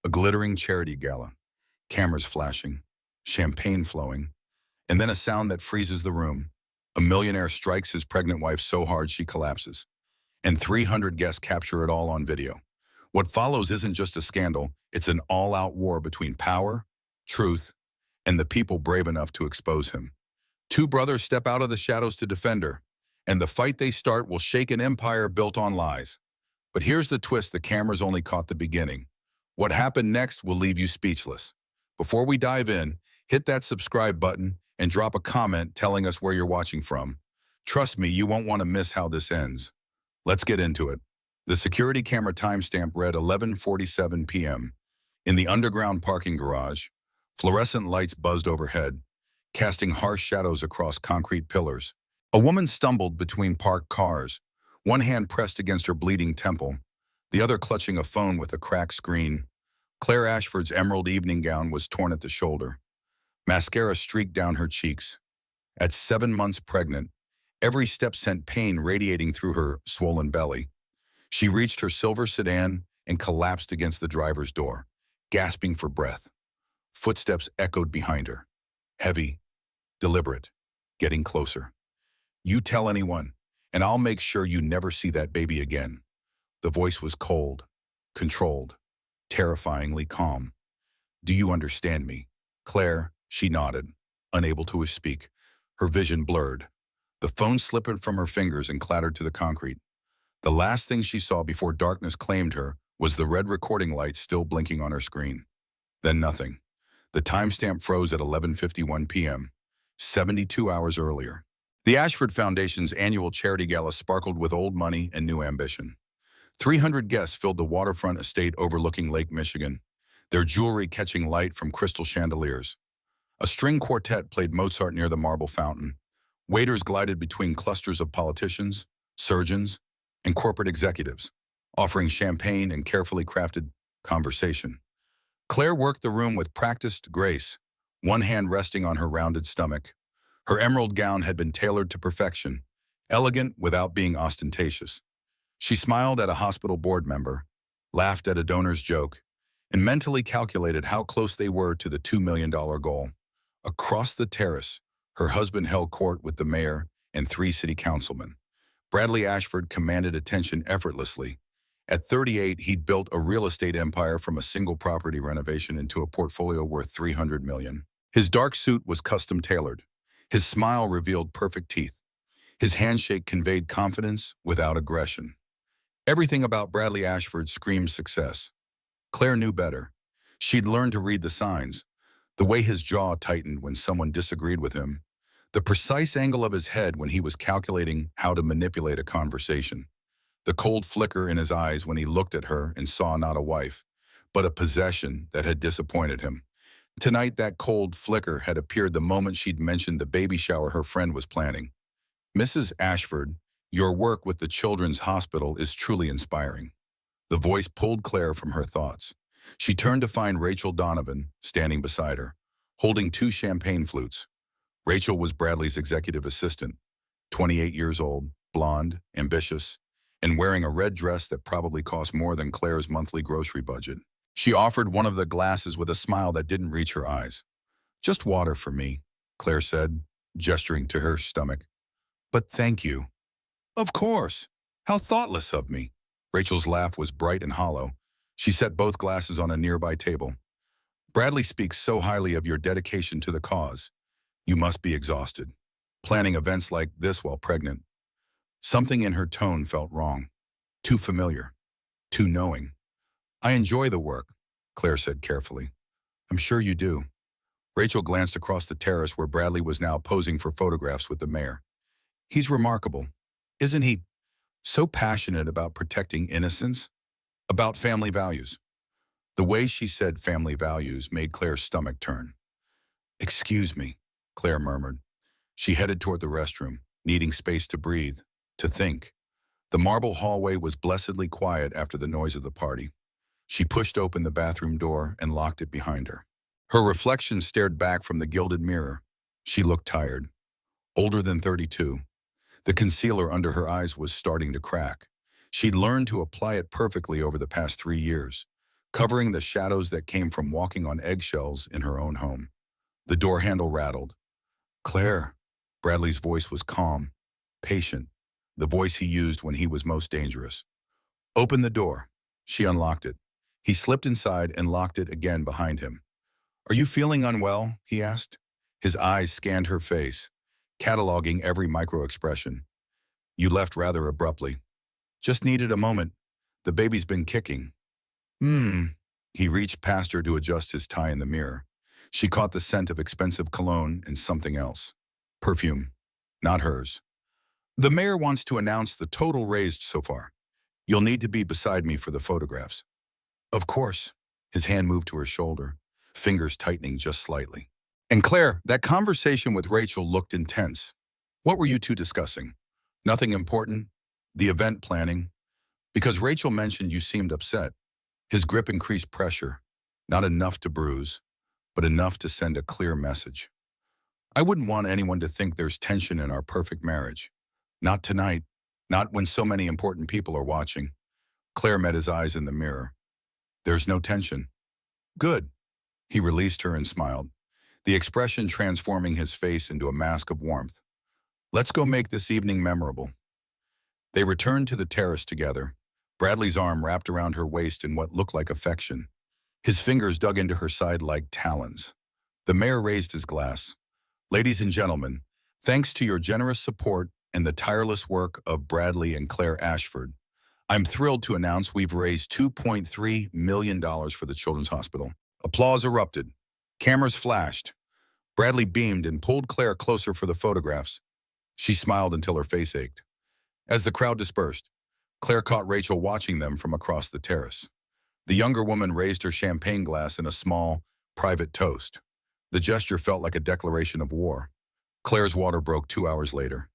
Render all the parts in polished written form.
A glittering charity gala, cameras flashing, champagne flowing, and then a sound that freezes the room. A millionaire strikes his pregnant wife so hard she collapses, and 300 guests capture it all on video. What follows isn't just a scandal, it's an all-out war between power, truth, and the people brave enough to expose him. Two brothers step out of the shadows to defend her, and the fight they start will shake an empire built on lies. But here's the twist: the cameras only caught the beginning. What happened next will leave you speechless. Before we dive in, hit that subscribe button and drop a comment telling us where you're watching from. Trust me, you won't want to miss how this ends. Let's get into it. The security camera timestamp read 11:47 p.m. In the underground parking garage, fluorescent lights buzzed overhead, casting harsh shadows across concrete pillars. A woman stumbled between parked cars, one hand pressed against her bleeding temple, the other clutching a phone with a cracked screen. Claire Ashford's emerald evening gown was torn at the shoulder. Mascara streaked down her cheeks. At 7 months pregnant, every step sent pain radiating through her swollen belly. She reached her silver sedan and collapsed against the driver's door, gasping for breath. Footsteps echoed behind her. Heavy, deliberate, getting closer. "You tell anyone, and I'll make sure you never see that baby again." The voice was cold, controlled, terrifyingly calm. "Do you understand me, Claire?" She nodded, unable to speak, her vision blurred. The phone slipped from her fingers and clattered to the concrete. The last thing she saw before darkness claimed her was the red recording light still blinking on her screen. Then nothing. The timestamp froze at 11:51 p.m., 72 hours earlier. The Ashford Foundation's annual charity gala sparkled with old money and new ambition. 300 guests filled the waterfront estate overlooking Lake Michigan, their jewelry catching light from crystal chandeliers. A string quartet played Mozart near the marble fountain. Waiters glided between clusters of politicians, surgeons, and corporate executives, offering champagne and carefully crafted conversation. Claire worked the room with practiced grace, one hand resting on her rounded stomach. Her emerald gown had been tailored to perfection, elegant without being ostentatious. She smiled at a hospital board member, laughed at a donor's joke, and mentally calculated how close they were to the $2 million goal. Across the terrace, her husband held court with the mayor and 3 city councilmen. Bradley Ashford commanded attention effortlessly. At 38, he'd built a real estate empire from a single property renovation into a portfolio worth $300 million. His dark suit was custom tailored. His smile revealed perfect teeth. His handshake conveyed confidence without aggression. Everything about Bradley Ashford screamed success. Claire knew better. She'd learned to read the signs. The way his jaw tightened when someone disagreed with him. The precise angle of his head when he was calculating how to manipulate a conversation. The cold flicker in his eyes when he looked at her and saw not a wife, but a possession that had disappointed him. Tonight, that cold flicker had appeared the moment she'd mentioned the baby shower her friend was planning. "Mrs. Ashford, your work with the Children's Hospital is truly inspiring." The voice pulled Claire from her thoughts. She turned to find Rachel Donovan standing beside her, holding 2 champagne flutes. Rachel was Bradley's executive assistant, 28 years old, blonde, ambitious, and wearing a red dress that probably cost more than Claire's monthly grocery budget. She offered one of the glasses with a smile that didn't reach her eyes. "Just water for me," Claire said, gesturing to her stomach. "But thank you." "Of course. How thoughtless of me." Rachel's laugh was bright and hollow. She set both glasses on a nearby table. "Bradley speaks so highly of your dedication to the cause. You must be exhausted, planning events like this while pregnant." Something in her tone felt wrong. Too familiar. Too knowing. "I enjoy the work," Claire said carefully. "I'm sure you do." Rachel glanced across the terrace where Bradley was now posing for photographs with the mayor. "He's remarkable, isn't he? So passionate about protecting innocence, about family values." The way she said family values made Claire's stomach turn. "Excuse me," Claire murmured. She headed toward the restroom, needing space to breathe, to think. The marble hallway was blessedly quiet after the noise of the party. She pushed open the bathroom door and locked it behind her. Her reflection stared back from the gilded mirror. She looked tired, older than 32. The concealer under her eyes was starting to crack. She'd learned to apply it perfectly over the past 3 years, covering the shadows that came from walking on eggshells in her own home. The door handle rattled. Claire. Bradley's voice was calm, patient, the voice he used when he was most dangerous. Open the door. She unlocked it. He slipped inside and locked it again behind him. Are you feeling unwell? He asked. His eyes scanned her face, cataloging every micro-expression. You left rather abruptly. Just needed a moment. The baby's been kicking. He reached past her to adjust his tie in the mirror. She caught the scent of expensive cologne and something else. Perfume. Not hers. The mayor wants to announce the total raised so far. You'll need to be beside me for the photographs. Of course. His hand moved to her shoulder, fingers tightening just slightly. And Claire, that conversation with Rachel looked intense. What were you two discussing? Nothing important? The event planning? Because Rachel mentioned you seemed upset. His grip increased pressure, not enough to bruise, but enough to send a clear message. I wouldn't want anyone to think there's tension in our perfect marriage. Not tonight, not when so many important people are watching. Claire met his eyes in the mirror. There's no tension. Good. He released her and smiled, the expression transforming his face into a mask of warmth. Let's go make this evening memorable. They returned to the terrace together, Bradley's arm wrapped around her waist in what looked like affection. His fingers dug into her side like talons. The mayor raised his glass. Ladies and gentlemen, thanks to your generous support and the tireless work of Bradley and Claire Ashford, I'm thrilled to announce we've raised $2.3 million for the Children's Hospital. Applause erupted. Cameras flashed. Bradley beamed and pulled Claire closer for the photographs. She smiled until her face ached. As the crowd dispersed, Claire caught Rachel watching them from across the terrace. The younger woman raised her champagne glass in a small, private toast. The gesture felt like a declaration of war. Claire's water broke 2 hours later.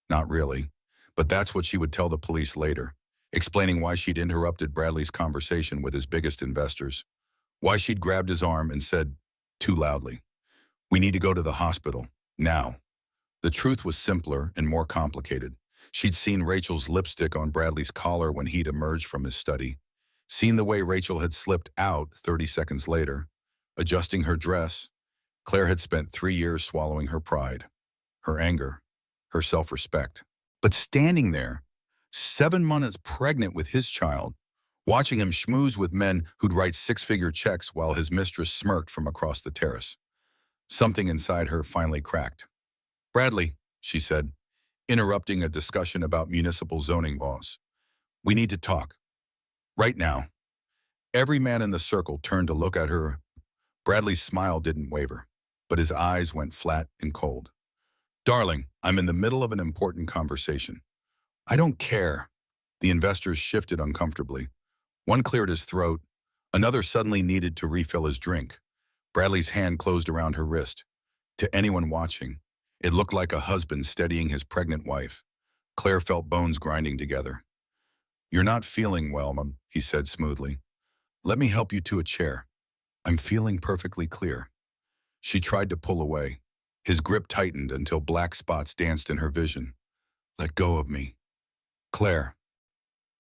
Not really, but that's what she would tell the police later, explaining why she'd interrupted Bradley's conversation with his biggest investors, why she'd grabbed his arm and said, too loudly, "We need to go to the hospital, now." The truth was simpler and more complicated. She'd seen Rachel's lipstick on Bradley's collar when he'd emerged from his study, seen the way Rachel had slipped out 30 seconds later, adjusting her dress. Claire had spent 3 years swallowing her pride, her anger, her self-respect. But standing there, 7 months pregnant with his child, watching him schmooze with men who'd write 6-figure checks while his mistress smirked from across the terrace. Something inside her finally cracked. "Bradley," she said, interrupting a discussion about municipal zoning laws. "We need to talk. Right now." Every man in the circle turned to look at her. Bradley's smile didn't waver, but his eyes went flat and cold. "Darling, I'm in the middle of an important conversation." "I don't care." The investors shifted uncomfortably. One cleared his throat. Another suddenly needed to refill his drink. Bradley's hand closed around her wrist. To anyone watching, it looked like a husband steadying his pregnant wife. Claire felt bones grinding together. "You're not feeling well, Mom," he said smoothly. "Let me help you to a chair. I'm feeling perfectly clear." She tried to pull away. His grip tightened until black spots danced in her vision. "Let go of me, Claire."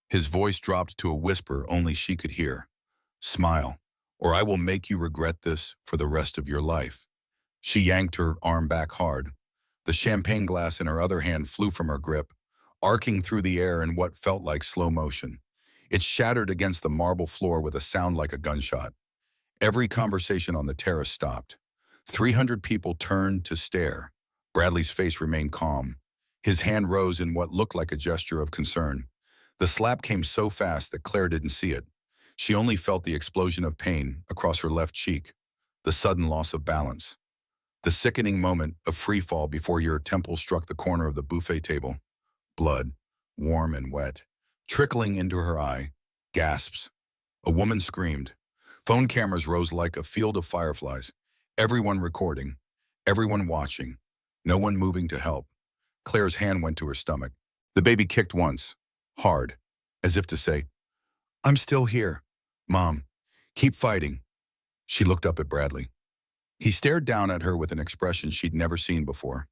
His voice dropped to a whisper only she could hear. "Smile, or I will make you regret this for the rest of your life." She yanked her arm back hard. The champagne glass in her other hand flew from her grip, arcing through the air in what felt like slow motion. It shattered against the marble floor with a sound like a gunshot. Every conversation on the terrace stopped. 300 people turned to stare. Bradley's face remained calm. His hand rose in what looked like a gesture of concern. The slap came so fast that Claire didn't see it. She only felt the explosion of pain across her left cheek, the sudden loss of balance, the sickening moment of free fall before your temple struck the corner of the buffet table. Blood, warm and wet, trickling into her eye. Gasps. A woman screamed. Phone cameras rose like a field of fireflies. Everyone recording. Everyone watching. No one moving to help. Claire's hand went to her stomach. The baby kicked once, hard, as if to say, "I'm still here. Mom, keep fighting." She looked up at Bradley. He stared down at her with an expression she'd never seen before.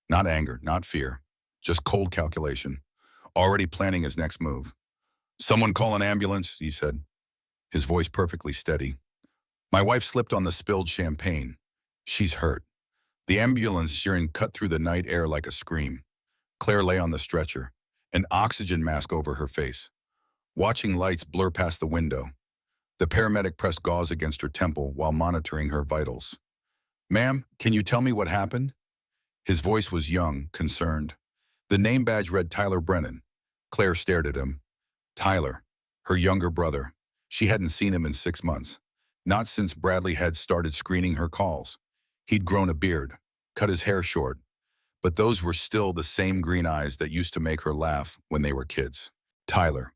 Not anger, not fear, just cold calculation, already planning his next move. "Someone call an ambulance," he said. his voice perfectly steady. My wife slipped on the spilled champagne. She's hurt. The ambulance siren cut through the night air like a scream. Claire lay on the stretcher, an oxygen mask over her face, watching lights blur past the window. The paramedic pressed gauze against her temple while monitoring her vitals. Ma'am, can you tell me what happened? His voice was young, concerned. The name badge read Tyler Brennan. Claire stared at him. Tyler, her younger brother. She hadn't seen him in 6 months. Not since Bradley had started screening her calls. He'd grown a beard, cut his hair short, but those were still the same green eyes that used to make her laugh when they were kids. Tyler.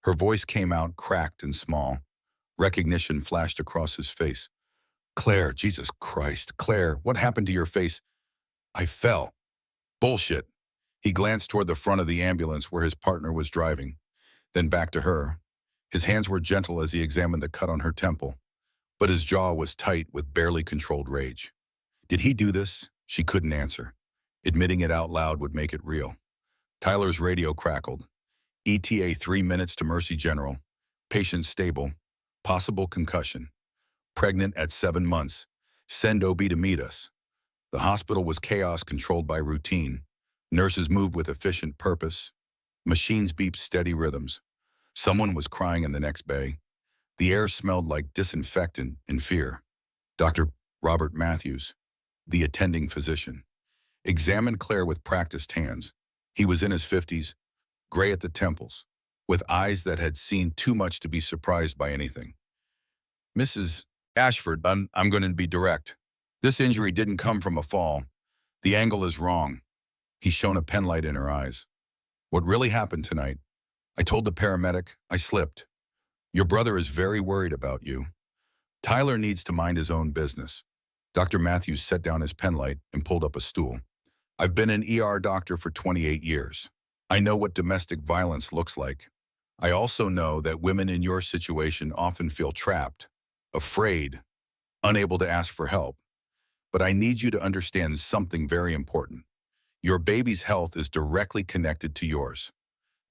Her voice came out cracked and small. Recognition flashed across his face. Claire, Jesus Christ, Claire, what happened to your face? I fell. Bullshit. He glanced toward the front of the ambulance where his partner was driving, then back to her. His hands were gentle as he examined the cut on her temple, but his jaw was tight with barely controlled rage. Did he do this? She couldn't answer. Admitting it out loud would make it real. Tyler's radio crackled. ETA 3 minutes to Mercy General. Patient stable. Possible concussion. Pregnant at 7 months. Send OB to meet us. The hospital was chaos controlled by routine. Nurses moved with efficient purpose. Machines beeped steady rhythms. Someone was crying in the next bay. The air smelled like disinfectant and fear. Dr. Robert Matthews, the attending physician, examined Claire with practiced hands. He was in his 50s, gray at the temples, with eyes that had seen too much to be surprised by anything. Mrs. Ashford, I'm going to be direct. This injury didn't come from a fall. The angle is wrong. He shone a penlight in her eyes. What really happened tonight? I told the paramedic I slipped. Your brother is very worried about you. Tyler needs to mind his own business. Dr. Matthews set down his penlight and pulled up a stool. I've been an ER doctor for 28 years. I know what domestic violence looks like. I also know that women in your situation often feel trapped, afraid, unable to ask for help. But I need you to understand something very important. Your baby's health is directly connected to yours.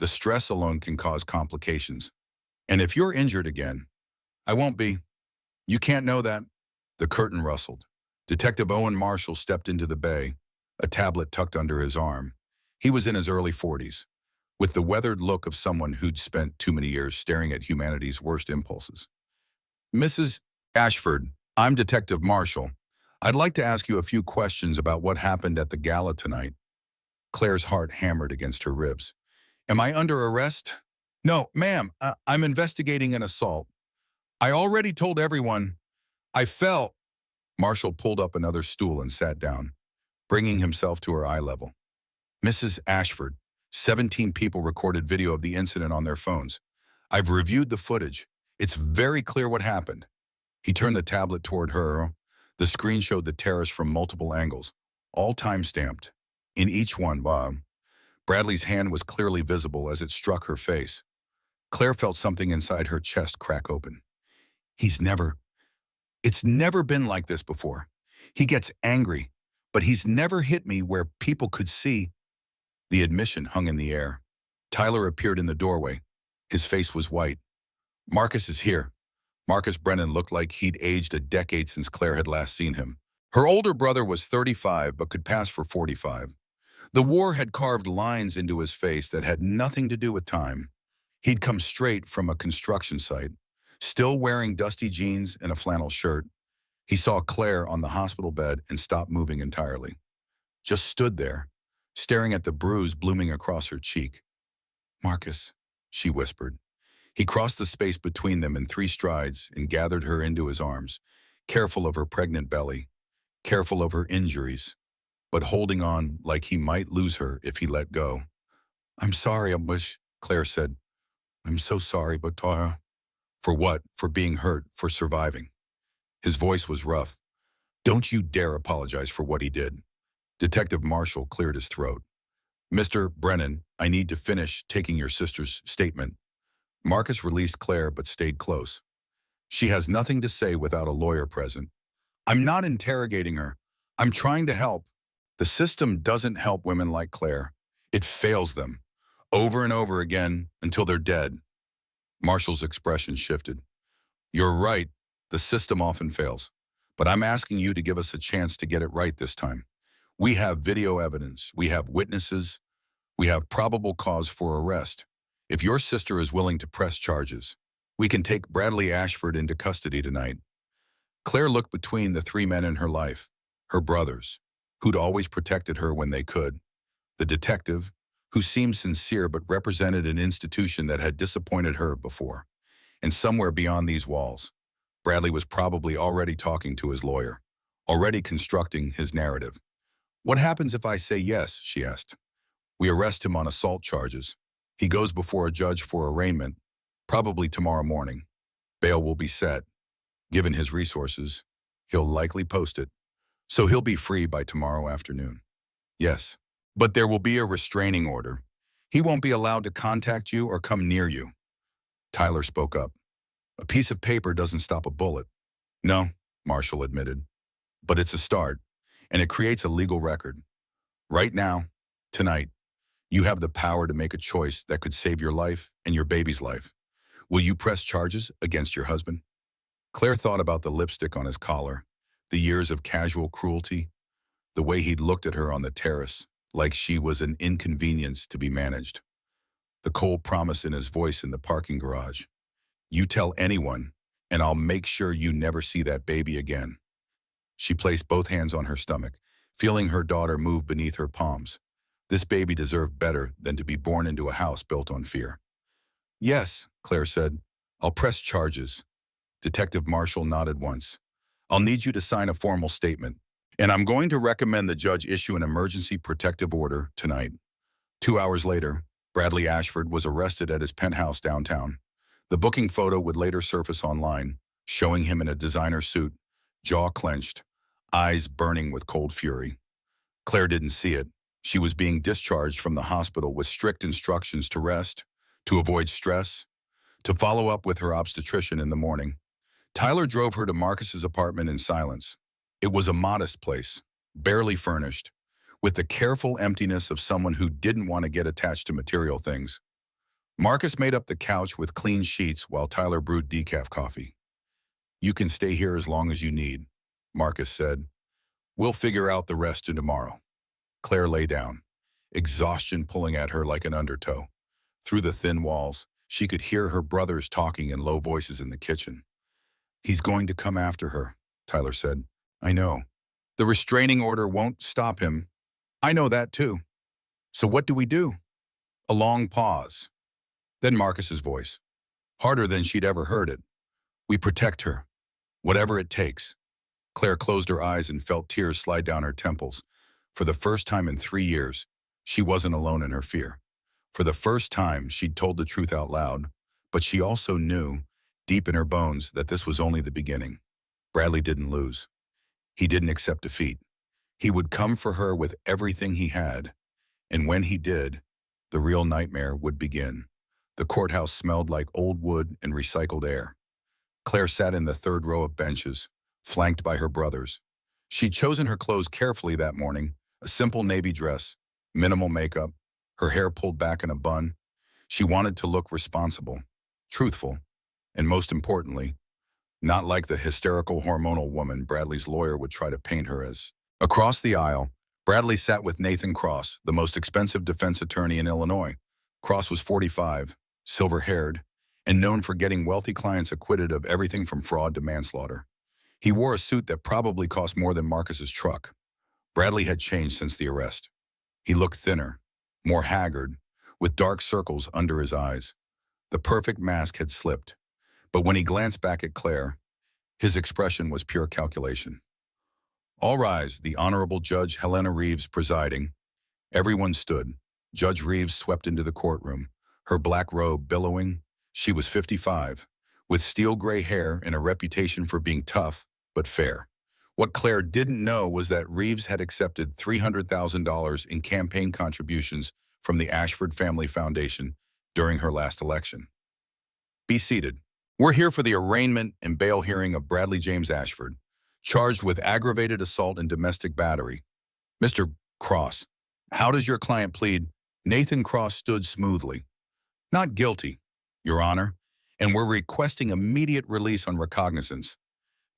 The stress alone can cause complications. And if you're injured again, I won't be. You can't know that. The curtain rustled. Detective Owen Marshall stepped into the bay, a tablet tucked under his arm. He was in his early 40s, with the weathered look of someone who'd spent too many years staring at humanity's worst impulses. Mrs. Ashford, I'm Detective Marshall. I'd like to ask you a few questions about what happened at the gala tonight. Claire's heart hammered against her ribs. Am I under arrest? No, ma'am, I'm investigating an assault. I already told everyone. I fell. Marshall pulled up another stool and sat down, bringing himself to her eye level. Mrs. Ashford, 17 people recorded video of the incident on their phones. I've reviewed the footage. It's very clear what happened. He turned the tablet toward her. The screen showed the terrace from multiple angles, all time-stamped. In each one, Bradley's hand was clearly visible as it struck her face. Claire felt something inside her chest crack open. It's never been like this before. He gets angry, but he's never hit me where people could see. The admission hung in the air. Tyler appeared in the doorway. His face was white. Marcus is here. Marcus Brennan looked like he'd aged a decade since Claire had last seen him. Her older brother was 35 but could pass for 45. The war had carved lines into his face that had nothing to do with time. He'd come straight from a construction site, still wearing dusty jeans and a flannel shirt. He saw Claire on the hospital bed and stopped moving entirely. Just stood there, staring at the bruise blooming across her cheek. Marcus, she whispered. He crossed the space between them in 3 strides and gathered her into his arms, careful of her pregnant belly, careful of her injuries, but holding on like he might lose her if he let go. I'm sorry, Claire said. I'm so sorry, but for what? For being hurt, for surviving. His voice was rough. Don't you dare apologize for what he did. Detective Marshall cleared his throat. Mr. Brennan, I need to finish taking your sister's statement. Marcus released Claire but stayed close. She has nothing to say without a lawyer present. I'm not interrogating her. I'm trying to help. The system doesn't help women like Claire. It fails them, over and over again, until they're dead. Marshall's expression shifted. You're right, the system often fails. But I'm asking you to give us a chance to get it right this time. We have video evidence, we have witnesses, we have probable cause for arrest. If your sister is willing to press charges, we can take Bradley Ashford into custody tonight. Claire looked between the three men in her life, her brothers, who'd always protected her when they could, the detective, who seemed sincere but represented an institution that had disappointed her before. And somewhere beyond these walls, Bradley was probably already talking to his lawyer, already constructing his narrative. What happens if I say yes, she asked. We arrest him on assault charges. He goes before a judge for arraignment, probably tomorrow morning. Bail will be set. Given his resources, he'll likely post it, so he'll be free by tomorrow afternoon. Yes, but there will be a restraining order. He won't be allowed to contact you or come near you. Tyler spoke up. A piece of paper doesn't stop a bullet. No, Marshall admitted, but it's a start, and it creates a legal record. Right now, tonight, you have the power to make a choice that could save your life and your baby's life. Will you press charges against your husband? Claire thought about the lipstick on his collar, the years of casual cruelty, the way he'd looked at her on the terrace, like she was an inconvenience to be managed. The cold promise in his voice in the parking garage. You tell anyone, and I'll make sure you never see that baby again. She placed both hands on her stomach, feeling her daughter move beneath her palms. This baby deserved better than to be born into a house built on fear. Yes, Claire said. I'll press charges. Detective Marshall nodded once. I'll need you to sign a formal statement, and I'm going to recommend the judge issue an emergency protective order tonight. 2 hours later, Bradley Ashford was arrested at his penthouse downtown. The booking photo would later surface online, showing him in a designer suit, jaw clenched, eyes burning with cold fury. Claire didn't see it. She was being discharged from the hospital with strict instructions to rest, to avoid stress, to follow up with her obstetrician in the morning. Tyler drove her to Marcus's apartment in silence. It was a modest place, barely furnished, with the careful emptiness of someone who didn't want to get attached to material things. Marcus made up the couch with clean sheets while Tyler brewed decaf coffee. You can stay here as long as you need, Marcus said. We'll figure out the rest tomorrow. Claire lay down, exhaustion pulling at her like an undertow. Through the thin walls, she could hear her brothers talking in low voices in the kitchen. He's going to come after her, Tyler said. I know. The restraining order won't stop him. I know that too. So what do we do? A long pause. Then Marcus's voice, harder than she'd ever heard it. We protect her, whatever it takes. Claire closed her eyes and felt tears slide down her temples. For the first time in 3 years, she wasn't alone in her fear. For the first time, she'd told the truth out loud, but she also knew, deep in her bones, that this was only the beginning. Bradley didn't lose. He didn't accept defeat. He would come for her with everything he had, and when he did, the real nightmare would begin. The courthouse smelled like old wood and recycled air. Claire sat in the third row of benches, flanked by her brothers. She'd chosen her clothes carefully that morning, a simple navy dress, minimal makeup, her hair pulled back in a bun. She wanted to look responsible, truthful, and most importantly, not like the hysterical hormonal woman Bradley's lawyer would try to paint her as. Across the aisle, Bradley sat with Nathan Cross, the most expensive defense attorney in Illinois. Cross was 45, silver-haired, and known for getting wealthy clients acquitted of everything from fraud to manslaughter. He wore a suit that probably cost more than Marcus's truck. Bradley had changed since the arrest. He looked thinner, more haggard, with dark circles under his eyes. The perfect mask had slipped, but when he glanced back at Claire, his expression was pure calculation. All rise, the Honorable Judge Helena Reeves presiding. Everyone stood. Judge Reeves swept into the courtroom, her black robe billowing. She was 55, with steel gray hair and a reputation for being tough but fair. What Claire didn't know was that Reeves had accepted $300,000 in campaign contributions from the Ashford Family Foundation during her last election. Be seated. We're here for the arraignment and bail hearing of Bradley James Ashford, charged with aggravated assault and domestic battery. Mr. Cross, how does your client plead? Nathan Cross stood smoothly. Not guilty, Your Honor, and we're requesting immediate release on recognizance.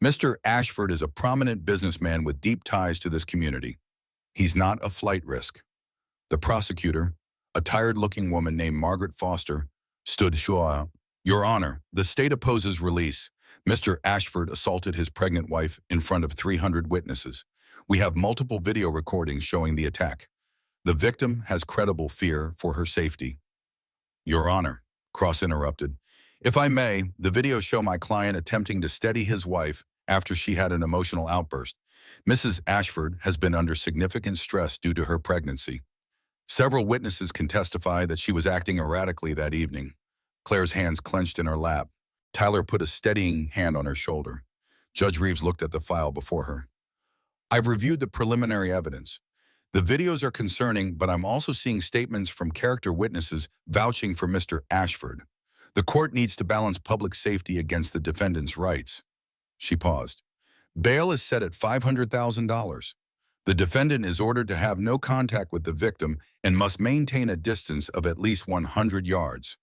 Mr. Ashford is a prominent businessman with deep ties to this community. He's not a flight risk. The prosecutor, a tired-looking woman named Margaret Foster, stood sure. Your Honor, the state opposes release. Mr. Ashford assaulted his pregnant wife in front of 300 witnesses. We have multiple video recordings showing the attack. The victim has credible fear for her safety. Your Honor, Cross interrupted. If I may, the videos show my client attempting to steady his wife after she had an emotional outburst. Mrs. Ashford has been under significant stress due to her pregnancy. Several witnesses can testify that she was acting erratically that evening. Claire's hands clenched in her lap. Tyler put a steadying hand on her shoulder. Judge Reeves looked at the file before her. I've reviewed the preliminary evidence. The videos are concerning, but I'm also seeing statements from character witnesses vouching for Mr. Ashford. The court needs to balance public safety against the defendant's rights. She paused. Bail is set at $500,000. The defendant is ordered to have no contact with the victim and must maintain a distance of at least 100 yards.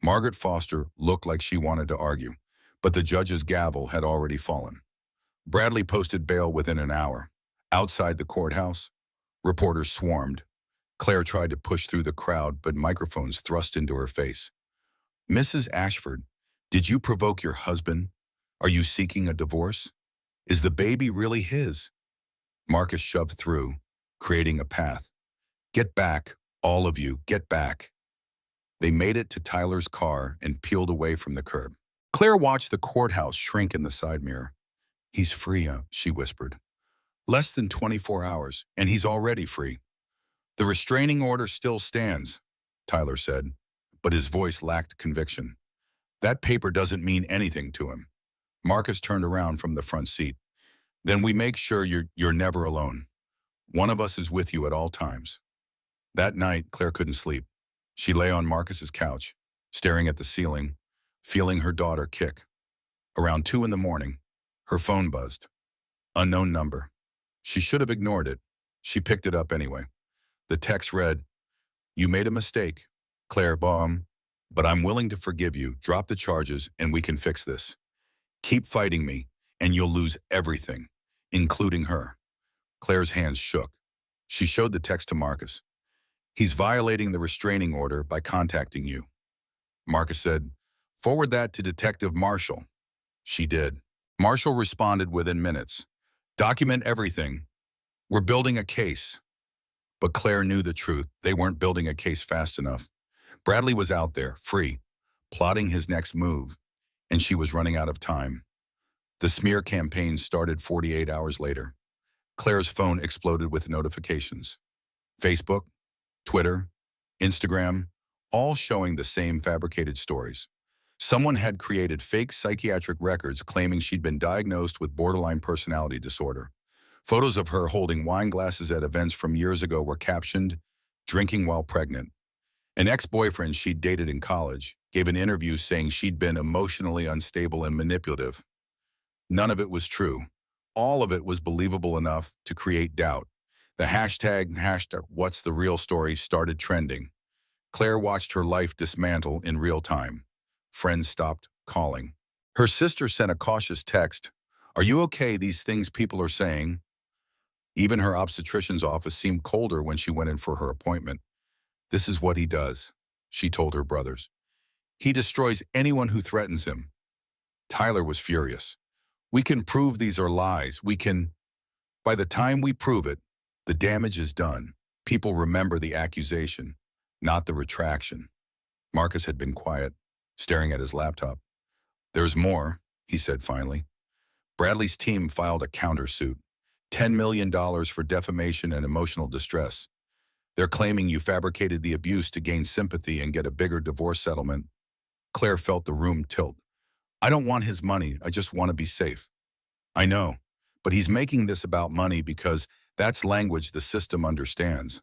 Margaret Foster looked like she wanted to argue, but the judge's gavel had already fallen. Bradley posted bail within an hour. Outside the courthouse, reporters swarmed. Claire tried to push through the crowd, but microphones thrust into her face. Mrs. Ashford, did you provoke your husband? Are you seeking a divorce? Is the baby really his? Marcus shoved through, creating a path. Get back, all of you, get back. They made it to Tyler's car and peeled away from the curb. Claire watched the courthouse shrink in the side mirror. He's free, she whispered. Less than 24 hours, and he's already free. The restraining order still stands, Tyler said, but his voice lacked conviction. That paper doesn't mean anything to him. Marcus turned around from the front seat. Then we make sure you're never alone. One of us is with you at all times. That night, Claire couldn't sleep. She lay on Marcus's couch, staring at the ceiling, feeling her daughter kick. Around 2 in the morning, her phone buzzed. Unknown number. She should have ignored it. She picked it up anyway. The text read, You made a mistake, Claire Baum, but I'm willing to forgive you. Drop the charges and we can fix this. Keep fighting me and you'll lose everything, including her. Claire's hands shook. She showed the text to Marcus. He's violating the restraining order by contacting you. Marcus said, Forward that to Detective Marshall. She did. Marshall responded within minutes. Document everything. We're building a case. But Claire knew the truth. They weren't building a case fast enough. Bradley was out there, free, plotting his next move, and she was running out of time. The smear campaign started 48 hours later. Claire's phone exploded with notifications. Facebook, Twitter, Instagram, all showing the same fabricated stories. Someone had created fake psychiatric records claiming she'd been diagnosed with borderline personality disorder. Photos of her holding wine glasses at events from years ago were captioned, drinking while pregnant. An ex-boyfriend she'd dated in college gave an interview saying she'd been emotionally unstable and manipulative. None of it was true. All of it was believable enough to create doubt. The hashtag What's the Real Story started trending. Claire watched her life dismantle in real time. Friends stopped calling. Her sister sent a cautious text. Are you okay? These things people are saying. Even her obstetrician's office seemed colder when she went in for her appointment. This is what he does, she told her brothers. He destroys anyone who threatens him. Tyler was furious. We can prove these are lies. By the time we prove it, the damage is done. People remember the accusation, not the retraction. Marcus had been quiet, staring at his laptop. There's more, he said finally. Bradley's team filed a countersuit, $10 million for defamation and emotional distress. They're claiming you fabricated the abuse to gain sympathy and get a bigger divorce settlement. Claire felt the room tilt. I don't want his money, I just want to be safe. I know, but he's making this about money because that's language the system understands.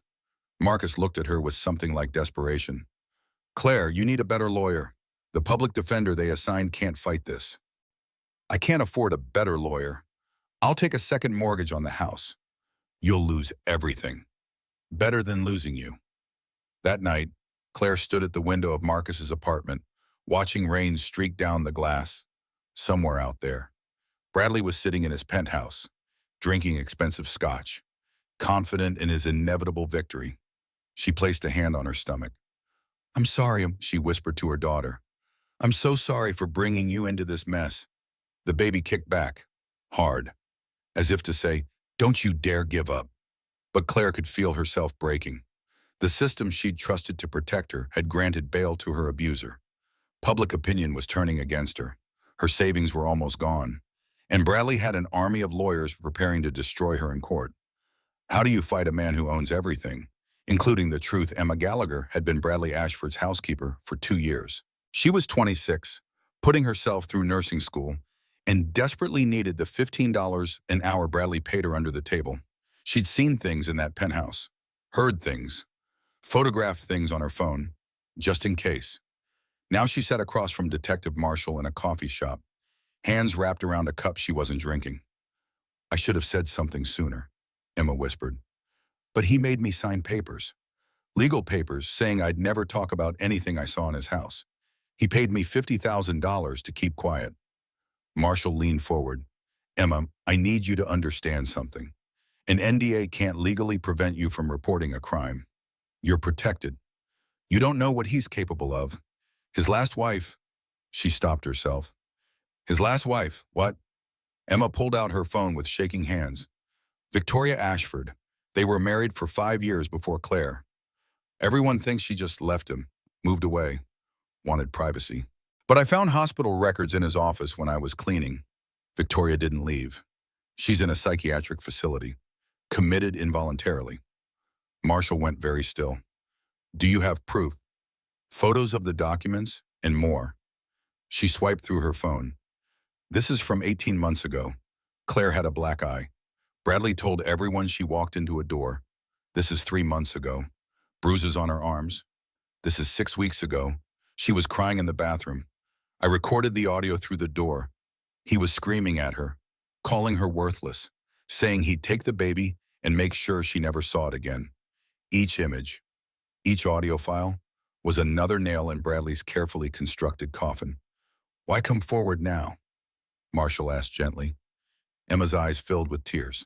Marcus looked at her with something like desperation. Claire, you need a better lawyer. The public defender they assigned can't fight this. I can't afford a better lawyer. I'll take a second mortgage on the house. You'll lose everything. Better than losing you. That night, Claire stood at the window of Marcus's apartment, watching rain streak down the glass. Somewhere out there, Bradley was sitting in his penthouse, drinking expensive scotch, confident in his inevitable victory. She placed a hand on her stomach. "I'm sorry," she whispered to her daughter. "I'm so sorry for bringing you into this mess." The baby kicked back, hard, as if to say, "Don't you dare give up." But Claire could feel herself breaking. The system she'd trusted to protect her had granted bail to her abuser. Public opinion was turning against her. Her savings were almost gone. And Bradley had an army of lawyers preparing to destroy her in court. How do you fight a man who owns everything? Including the truth. Emma Gallagher had been Bradley Ashford's housekeeper for 2 years. She was 26, putting herself through nursing school, and desperately needed the $15 an hour Bradley paid her under the table. She'd seen things in that penthouse, heard things, photographed things on her phone, just in case. Now she sat across from Detective Marshall in a coffee shop, hands wrapped around a cup she wasn't drinking. "I should have said something sooner," Emma whispered. "But he made me sign papers. Legal papers saying I'd never talk about anything I saw in his house. He paid me $50,000 to keep quiet." Marshall leaned forward. "Emma, I need you to understand something. An NDA can't legally prevent you from reporting a crime. You're protected. You don't know what he's capable of. His last wife—" She stopped herself. "His last wife, what?" Emma pulled out her phone with shaking hands. "Victoria Ashford. They were married for 5 years before Claire. Everyone thinks she just left him, moved away, wanted privacy. But I found hospital records in his office when I was cleaning. Victoria didn't leave. She's in a psychiatric facility, committed involuntarily." Marshall went very still. "Do you have proof? Photos of the documents and more?" She swiped through her phone. "This is from 18 months ago. Claire had a black eye. Bradley told everyone she walked into a door. This is 3 months ago. Bruises on her arms. This is 6 weeks ago. She was crying in the bathroom. I recorded the audio through the door. He was screaming at her, calling her worthless, saying he'd take the baby and make sure she never saw it again. Each image, each audio file, was another nail in Bradley's carefully constructed coffin. Why come forward now?" Marshall asked gently. Emma's eyes filled with tears.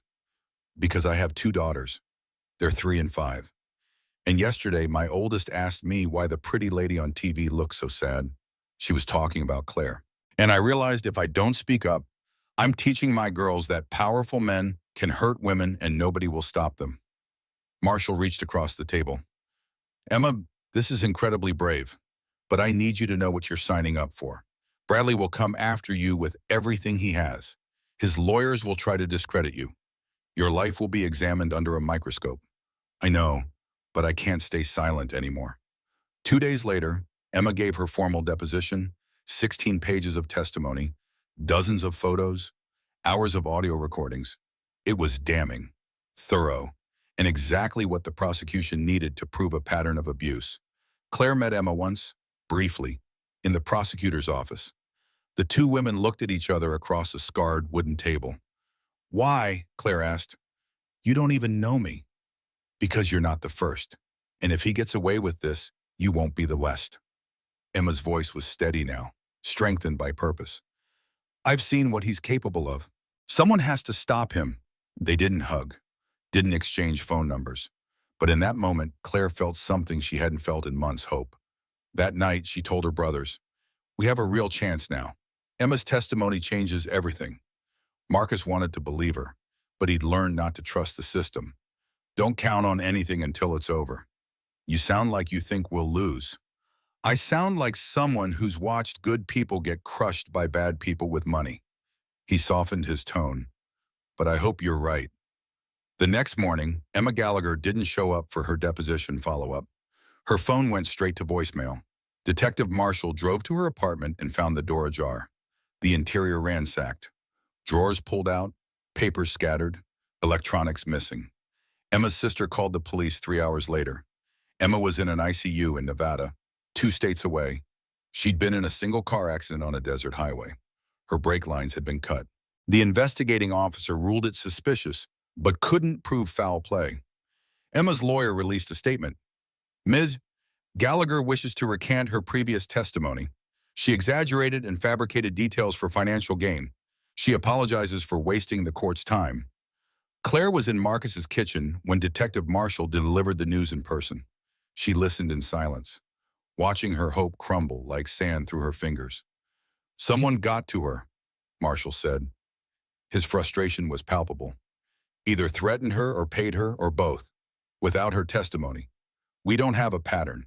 "Because I have 2 daughters. They're 3 and 5. And yesterday, my oldest asked me why the pretty lady on TV looked so sad. She was talking about Claire. And I realized if I don't speak up, I'm teaching my girls that powerful men can hurt women and nobody will stop them." Marshall reached across the table. "Emma, this is incredibly brave, but I need you to know what you're signing up for. Bradley will come after you with everything he has. His lawyers will try to discredit you. Your life will be examined under a microscope. I know, but I can't stay silent anymore." 2 days later, Emma gave her formal deposition, 16 pages of testimony, dozens of photos, hours of audio recordings. It was damning, thorough, and exactly what the prosecution needed to prove a pattern of abuse. Claire met Emma once, briefly, in the prosecutor's office. The 2 women looked at each other across a scarred wooden table. "Why?" Claire asked. "You don't even know me." "Because you're not the first. And if he gets away with this, you won't be the West." Emma's voice was steady now, strengthened by purpose. "I've seen what he's capable of. Someone has to stop him." They didn't hug, didn't exchange phone numbers. But in that moment, Claire felt something she hadn't felt in months: hope. That night, she told her brothers, "We have a real chance now." Emma's testimony changes everything. Marcus wanted to believe her, but he'd learned not to trust the system. "Don't count on anything until it's over." "You sound like you think we'll lose." "I sound like someone who's watched good people get crushed by bad people with money." He softened his tone. "But I hope you're right." The next morning, Emma Gallagher didn't show up for her deposition follow-up. Her phone went straight to voicemail. Detective Marshall drove to her apartment and found the door ajar. The interior ransacked. Drawers pulled out, papers scattered, electronics missing. Emma's sister called the police 3 hours later. Emma was in an ICU in Nevada, 2 states away. She'd been in a single car accident on a desert highway. Her brake lines had been cut. The investigating officer ruled it suspicious, but couldn't prove foul play. Emma's lawyer released a statement. "Ms. Gallagher wishes to recant her previous testimony. She exaggerated and fabricated details for financial gain. She apologizes for wasting the court's time. Claire was in Marcus's kitchen when Detective Marshall delivered the news in person. She listened in silence, watching her hope crumble like sand through her fingers. Someone got to her, Marshall said. His frustration was palpable. Either threatened her or paid her or both. Without her testimony, we don't have a pattern.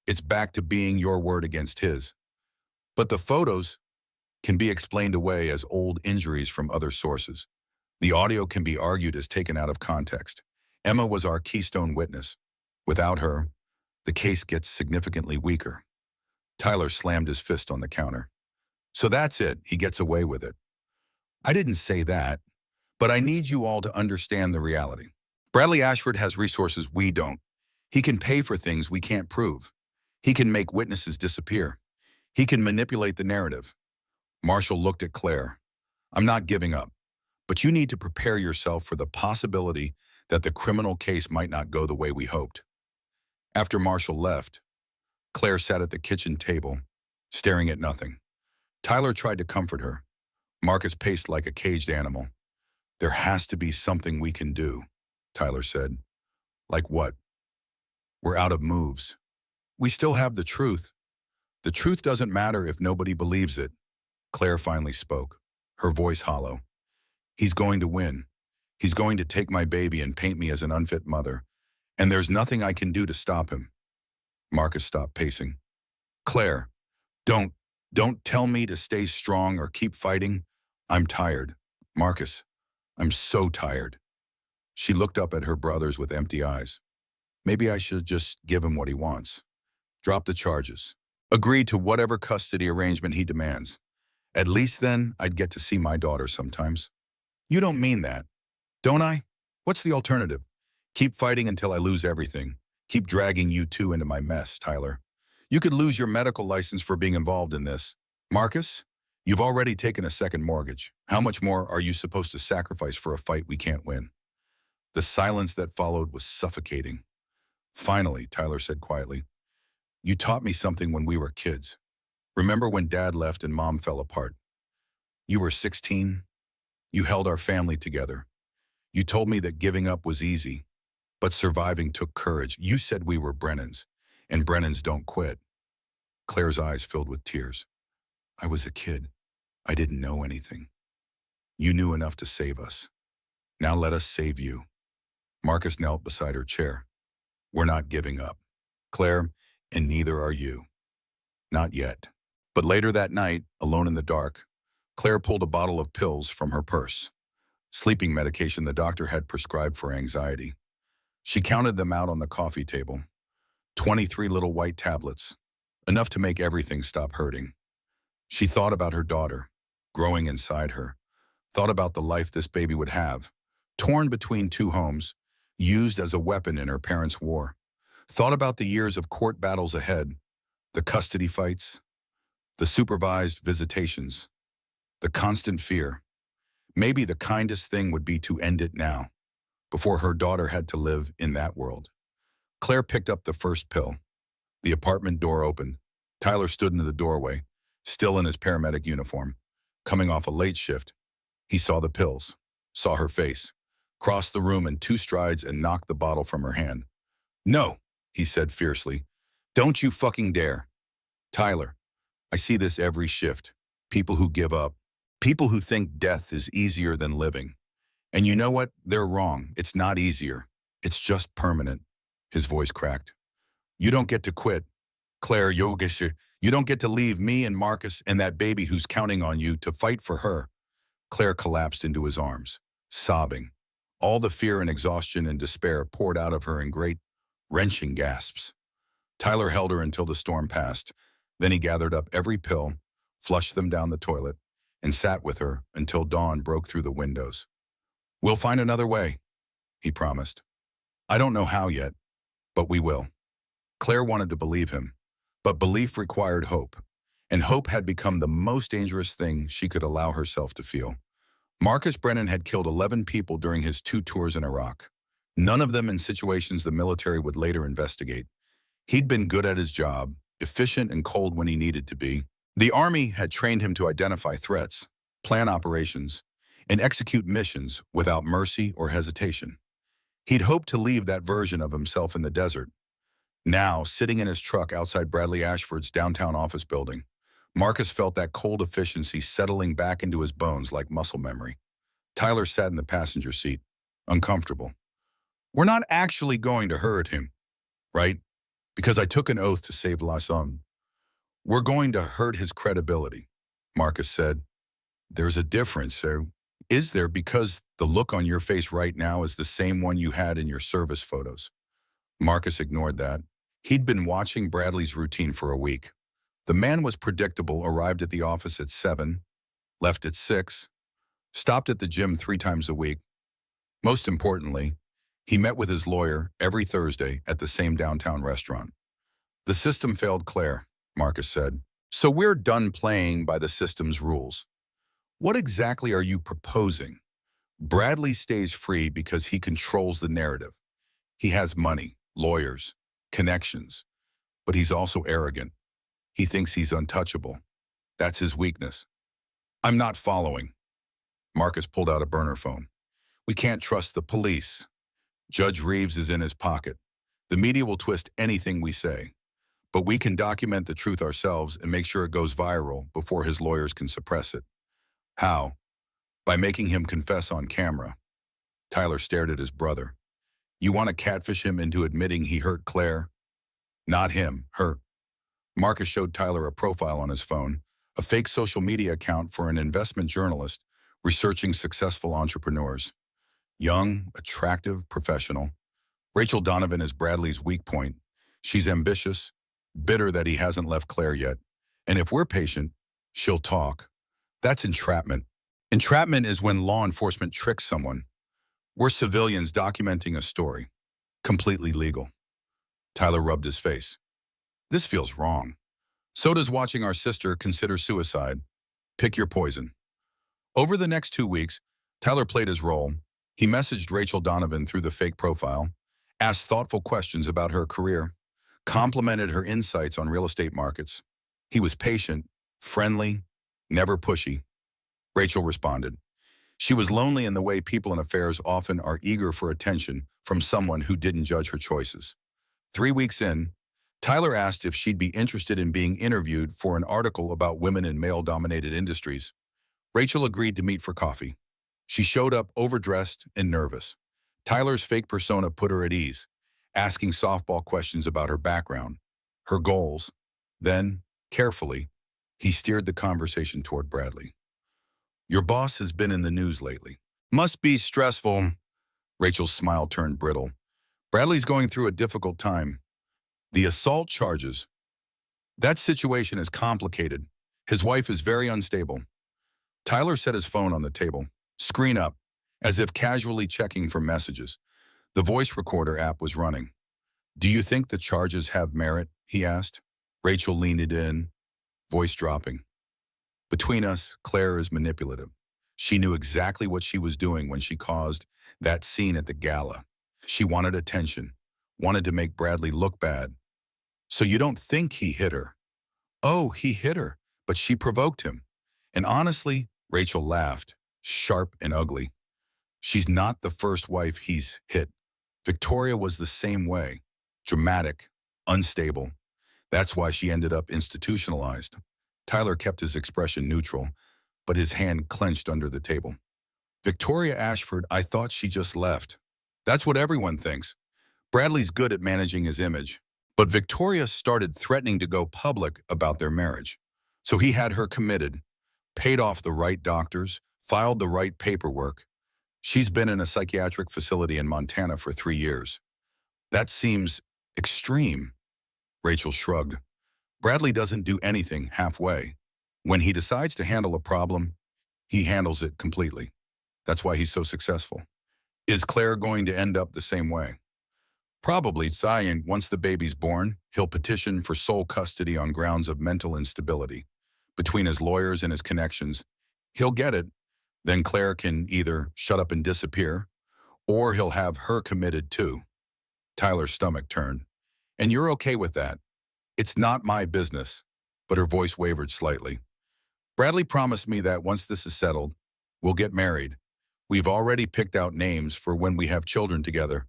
It's back to being your word against his. But the photos can be explained away as old injuries from other sources. The audio can be argued as taken out of context. Emma was our keystone witness. Without her, the case gets significantly weaker. Tyler slammed his fist on the counter. So that's it, he gets away with it. I didn't say that, but I need you all to understand the reality. Bradley Ashford has resources we don't. He can pay for things we can't prove. He can make witnesses disappear. He can manipulate the narrative. Marshall looked at Claire. I'm not giving up, but you need to prepare yourself for the possibility that the criminal case might not go the way we hoped. After Marshall left, Claire sat at the kitchen table, staring at nothing. Tyler tried to comfort her. Marcus paced like a caged animal. There has to be something we can do, Tyler said. Like what? We're out of moves. We still have the truth. The truth doesn't matter if nobody believes it. Claire finally spoke, her voice hollow. He's going to win. He's going to take my baby and paint me as an unfit mother. And there's nothing I can do to stop him. Marcus stopped pacing. Claire, don't tell me to stay strong or keep fighting. I'm tired. Marcus, I'm so tired. She looked up at her brothers with empty eyes. Maybe I should just give him what he wants. Drop the charges. Agree to whatever custody arrangement he demands. At least then, I'd get to see my daughter sometimes. You don't mean that, don't I? What's the alternative? Keep fighting until I lose everything. Keep dragging you two into my mess, Tyler. You could lose your medical license for being involved in this. Marcus, you've already taken a second mortgage. How much more are you supposed to sacrifice for a fight we can't win? The silence that followed was suffocating. Finally, Tyler said quietly, you taught me something when we were kids. Remember when Dad left and Mom fell apart? You were 16. You held our family together. You told me that giving up was easy, but surviving took courage. You said we were Brennans, and Brennans don't quit. Claire's eyes filled with tears. I was a kid. I didn't know anything. You knew enough to save us. Now let us save you. Marcus knelt beside her chair. We're not giving up, Claire, and neither are you. Not yet. But later that night, alone in the dark, Claire pulled a bottle of pills from her purse. Sleeping medication the doctor had prescribed for anxiety. She counted them out on the coffee table. 23 little white tablets, enough to make everything stop hurting. She thought about her daughter, growing inside her, thought about the life this baby would have, torn between two homes, used as a weapon in her parents' war, thought about the years of court battles ahead, the custody fights, the supervised visitations, the constant fear. Maybe the kindest thing would be to end it now, before her daughter had to live in that world. Claire picked up the first pill. The apartment door opened. Tyler stood in the doorway, still in his paramedic uniform, coming off a late shift. He saw the pills, saw her face, crossed the room in 2 strides and knocked the bottle from her hand. No, he said fiercely. Don't you fucking dare. Tyler, I see this every shift. People who give up. People who think death is easier than living. And you know what? They're wrong. It's not easier. It's just permanent. His voice cracked. You don't get to quit. Claire, you don't get to leave me and Marcus and that baby who's counting on you to fight for her. Claire collapsed into his arms, sobbing. All the fear and exhaustion and despair poured out of her in great, wrenching gasps. Tyler held her until the storm passed. Then he gathered up every pill, flushed them down the toilet, and sat with her until dawn broke through the windows. We'll find another way, he promised. I don't know how yet, but we will. Claire wanted to believe him, but belief required hope, and hope had become the most dangerous thing she could allow herself to feel. Marcus Brennan had killed 11 people during his 2 tours in Iraq, none of them in situations the military would later investigate. He'd been good at his job, efficient and cold when he needed to be, The Army had trained him to identify threats, plan operations, and execute missions without mercy or hesitation. He'd hoped to leave that version of himself in the desert. Now, sitting in his truck outside Bradley Ashford's downtown office building, Marcus felt that cold efficiency settling back into his bones like muscle memory. Tyler sat in the passenger seat, uncomfortable. "We're not actually going to hurt him, right? Because I took an oath to save La Somme. We're going to hurt his credibility," Marcus said. "There's a difference, sir. Is there, because the look on your face right now is the same one you had in your service photos?" Marcus ignored that. He'd been watching Bradley's routine for a week. The man was predictable, arrived at the office at 7, left at 6, stopped at the gym 3 times a week. Most importantly, he met with his lawyer every Thursday at the same downtown restaurant. "The system failed Claire," Marcus said. "So we're done playing by the system's rules. What exactly are you proposing?" "Bradley stays free because he controls the narrative. He has money, lawyers, connections, but he's also arrogant. He thinks he's untouchable. That's his weakness." "I'm not following." Marcus pulled out a burner phone. "We can't trust the police. Judge Reeves is in his pocket. The media will twist anything we say. But we can document the truth ourselves and make sure it goes viral before his lawyers can suppress it." "How?" "By making him confess on camera." Tyler stared at his brother. "You want to catfish him into admitting he hurt Claire?" "Not him, her." Marcus showed Tyler a profile on his phone, a fake social media account for an investment journalist researching successful entrepreneurs. Young, attractive, professional. Rachel Donovan is Bradley's weak point. She's ambitious, bitter that he hasn't left Claire yet. And if we're patient, she'll talk. That's entrapment. Entrapment is when law enforcement tricks someone. We're civilians documenting a story. Completely legal. Tyler rubbed his face. "This feels wrong. So does watching our sister consider suicide. Pick your poison." Over the next 2 weeks, Tyler played his role. He messaged Rachel Donovan through the fake profile, asked thoughtful questions about her career, complimented her insights on real estate markets. He was patient, friendly, never pushy. Rachel responded. She was lonely in the way people in affairs often are eager for attention from someone who didn't judge her choices. 3 weeks in, Tyler asked if she'd be interested in being interviewed for an article about women in male-dominated industries. Rachel agreed to meet for coffee. She showed up overdressed and nervous. Tyler's fake persona put her at ease, asking softball questions about her background, her goals. Then, carefully, he steered the conversation toward Bradley. "Your boss has been in the news lately. Must be stressful." Rachel's smile turned brittle. "Bradley's going through a difficult time. The assault charges. That situation is complicated. His wife is very unstable." Tyler set his phone on the table, screen up, as if casually checking for messages. The voice recorder app was running. "Do you think the charges have merit?" he asked. Rachel leaned in, voice dropping. "Between us, Claire is manipulative. She knew exactly what she was doing when she caused that scene at the gala. She wanted attention, wanted to make Bradley look bad. So you don't think he hit her?" "Oh, he hit her, but she provoked him. And honestly," Rachel laughed, sharp and ugly, "she's not the first wife he's hit. Victoria was the same way. Dramatic, unstable. That's why she ended up institutionalized." Tyler kept his expression neutral, but his hand clenched under the table. "Victoria Ashford, I thought she just left. That's what everyone thinks. Bradley's good at managing his image. But Victoria started threatening to go public about their marriage. So he had her committed, paid off the right doctors, filed the right paperwork. She's been in a psychiatric facility in Montana for 3 years. That seems extreme." Rachel shrugged. "Bradley doesn't do anything halfway. When he decides to handle a problem, he handles it completely. That's why he's so successful." "Is Claire going to end up the same way?" "Probably, Zion. Once the baby's born, he'll petition for sole custody on grounds of mental instability. Between his lawyers and his connections, he'll get it. Then Claire can either shut up and disappear, or he'll have her committed too." Tyler's stomach turned. "And you're okay with that?" "It's not my business, but her voice wavered slightly. Bradley promised me that once this is settled, we'll get married. We've already picked out names for when we have children together.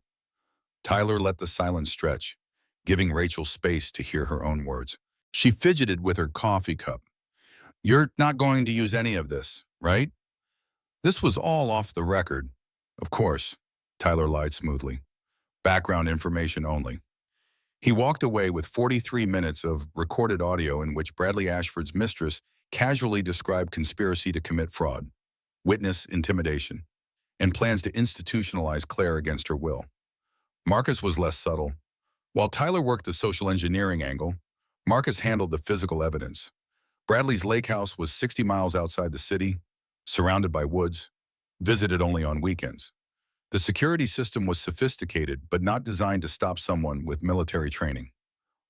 Tyler let the silence stretch, giving Rachel space to hear her own words. She fidgeted with her coffee cup. You're not going to use any of this, right? This was all off the record. Of course, Tyler lied smoothly. Background information only. He walked away with 43 minutes of recorded audio in which Bradley Ashford's mistress casually described conspiracy to commit fraud, witness intimidation, and plans to institutionalize Claire against her will. Marcus was less subtle. While Tyler worked the social engineering angle, Marcus handled the physical evidence. Bradley's lake house was 60 miles outside the city, surrounded by woods, visited only on weekends. The security system was sophisticated but not designed to stop someone with military training.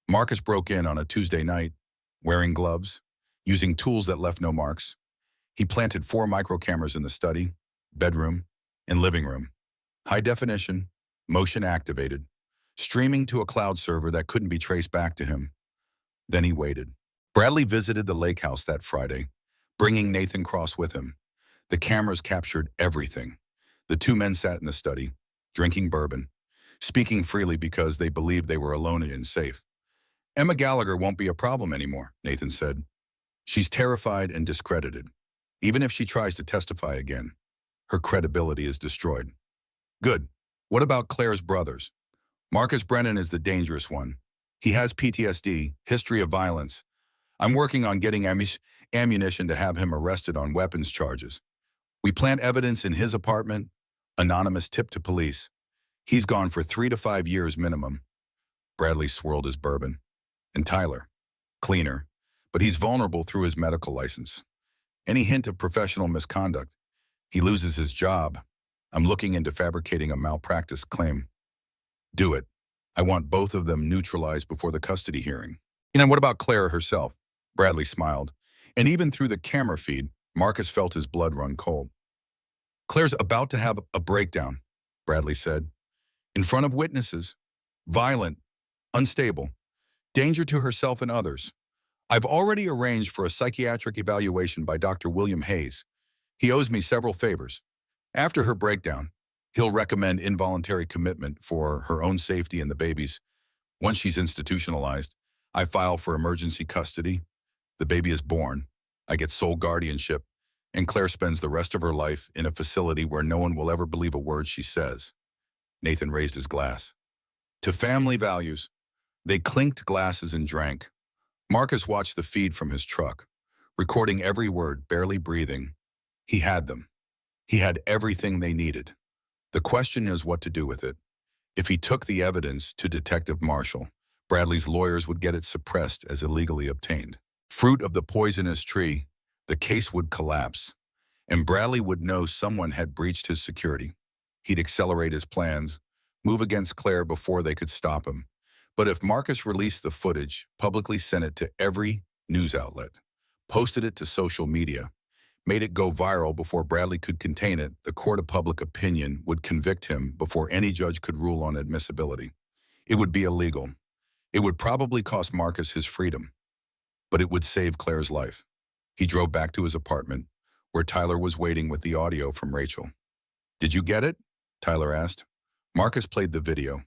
Marcus broke in on a Tuesday night, wearing gloves, using tools that left no marks. He planted 4 micro cameras in the study, bedroom, and living room. High definition, motion activated, streaming to a cloud server that couldn't be traced back to him. Then he waited. Bradley visited the lake house that Friday, bringing Nathan Cross with him. The cameras captured everything. The 2 men sat in the study, drinking bourbon, speaking freely because they believed they were alone and safe. Emma Gallagher won't be a problem anymore, Nathan said. She's terrified and discredited. Even if she tries to testify again, her credibility is destroyed. Good. What about Claire's brothers? Marcus Brennan is the dangerous one. He has PTSD, history of violence. I'm working on getting ammunition to have him arrested on weapons charges. We plant evidence in his apartment, anonymous tip to police. He's gone for 3 to 5 years minimum. Bradley swirled his bourbon. And Tyler, cleaner, but he's vulnerable through his medical license. Any hint of professional misconduct, he loses his job. I'm looking into fabricating a malpractice claim. Do it. I want both of them neutralized before the custody hearing. And what about Claire herself? Bradley smiled. And even through the camera feed, Marcus felt his blood run cold. Claire's about to have a breakdown, Bradley said. In front of witnesses. Violent, unstable, danger to herself and others. I've already arranged for a psychiatric evaluation by Dr. William Hayes. He owes me several favors. After her breakdown, he'll recommend involuntary commitment for her own safety and the baby's. Once she's institutionalized, I file for emergency custody. The baby is born. I get sole guardianship, and Claire spends the rest of her life in a facility where no one will ever believe a word she says. Nathan raised his glass. To family values. They clinked glasses and drank. Marcus watched the feed from his truck, recording every word, barely breathing. He had them. He had everything they needed. The question is what to do with it. If he took the evidence to Detective Marshall, Bradley's lawyers would get it suppressed as illegally obtained. Fruit of the poisonous tree, the case would collapse, and Bradley would know someone had breached his security. He'd accelerate his plans, move against Claire before they could stop him. But if Marcus released the footage, publicly sent it to every news outlet, posted it to social media, made it go viral before Bradley could contain it, the court of public opinion would convict him before any judge could rule on admissibility. It would be illegal. It would probably cost Marcus his freedom, but it would save Claire's life. He drove back to his apartment, where Tyler was waiting with the audio from Rachel. Did you get it? Tyler asked. Marcus played the video.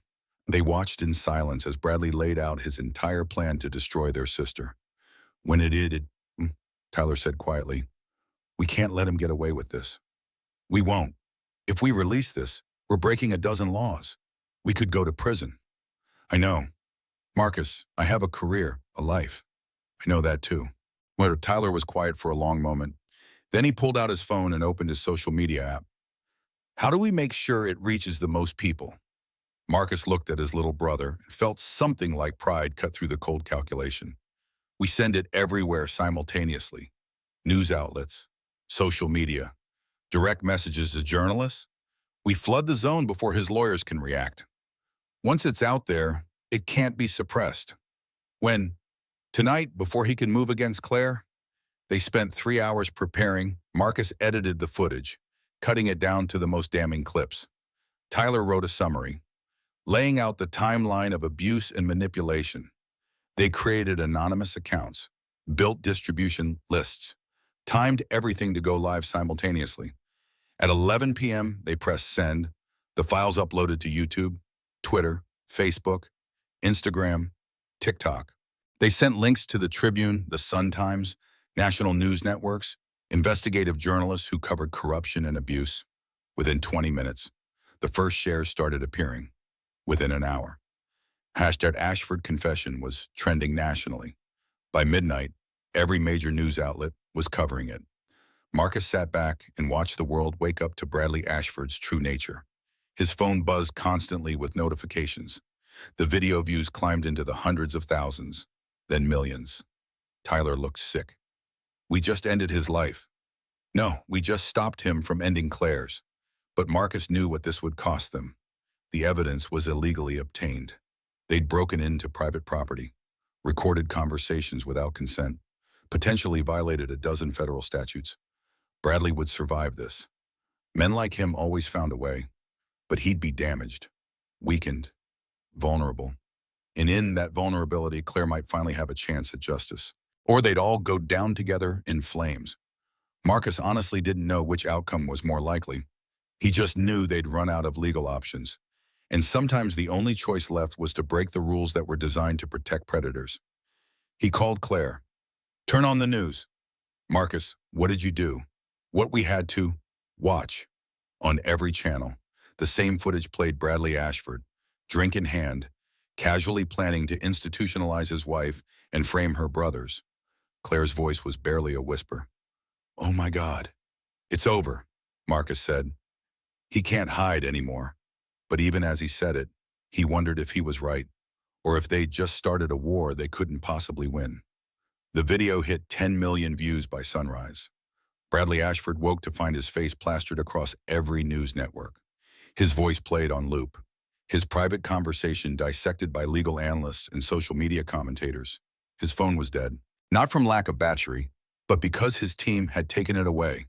They watched in silence as Bradley laid out his entire plan to destroy their sister. When it did, Tyler said quietly, we can't let him get away with this. We won't. If we release this, we're breaking a dozen laws. We could go to prison. I know. Marcus, I have a career, a life. I know that too. Well, Tyler was quiet for a long moment. Then he pulled out his phone and opened his social media app. How do we make sure it reaches the most people? Marcus looked at his little brother and felt something like pride cut through the cold calculation. We send it everywhere simultaneously. News outlets, social media, direct messages to journalists. We flood the zone before his lawyers can react. Once it's out there, it can't be suppressed. Tonight, before he can move against Claire, they spent 3 hours preparing. Marcus edited the footage, cutting it down to the most damning clips. Tyler wrote a summary, laying out the timeline of abuse and manipulation. They created anonymous accounts, built distribution lists, timed everything to go live simultaneously. At 11 p.m., they pressed send. The files uploaded to YouTube, Twitter, Facebook, Instagram, TikTok. They sent links to the Tribune, the Sun-Times, national news networks, investigative journalists who covered corruption and abuse. Within 20 minutes, the first shares started appearing. Within an hour, hashtag Ashford Confession was trending nationally. By midnight, every major news outlet was covering it. Marcus sat back and watched the world wake up to Bradley Ashford's true nature. His phone buzzed constantly with notifications. The video views climbed into the hundreds of thousands, then millions. Tyler looked sick. We just ended his life. No, we just stopped him from ending Claire's. But Marcus knew what this would cost them. The evidence was illegally obtained. They'd broken into private property, recorded conversations without consent, potentially violated a dozen federal statutes. Bradley would survive this. Men like him always found a way, but he'd be damaged, weakened, vulnerable. And in that vulnerability, Claire might finally have a chance at justice. Or they'd all go down together in flames. Marcus honestly didn't know which outcome was more likely. He just knew they'd run out of legal options. And sometimes the only choice left was to break the rules that were designed to protect predators. He called Claire. Turn on the news. Marcus, what did you do? What we had to watch. On every channel, the same footage played Bradley Ashford, drink in hand, casually planning to institutionalize his wife and frame her brothers. Claire's voice was barely a whisper. Oh my God. It's over, Marcus said. He can't hide anymore. But even as he said it, he wondered if he was right, or if they'd just started a war they couldn't possibly win. The video hit 10 million views by sunrise. Bradley Ashford woke to find his face plastered across every news network. His voice played on loop. His private conversation dissected by legal analysts and social media commentators. His phone was dead. Not from lack of battery, but because his team had taken it away,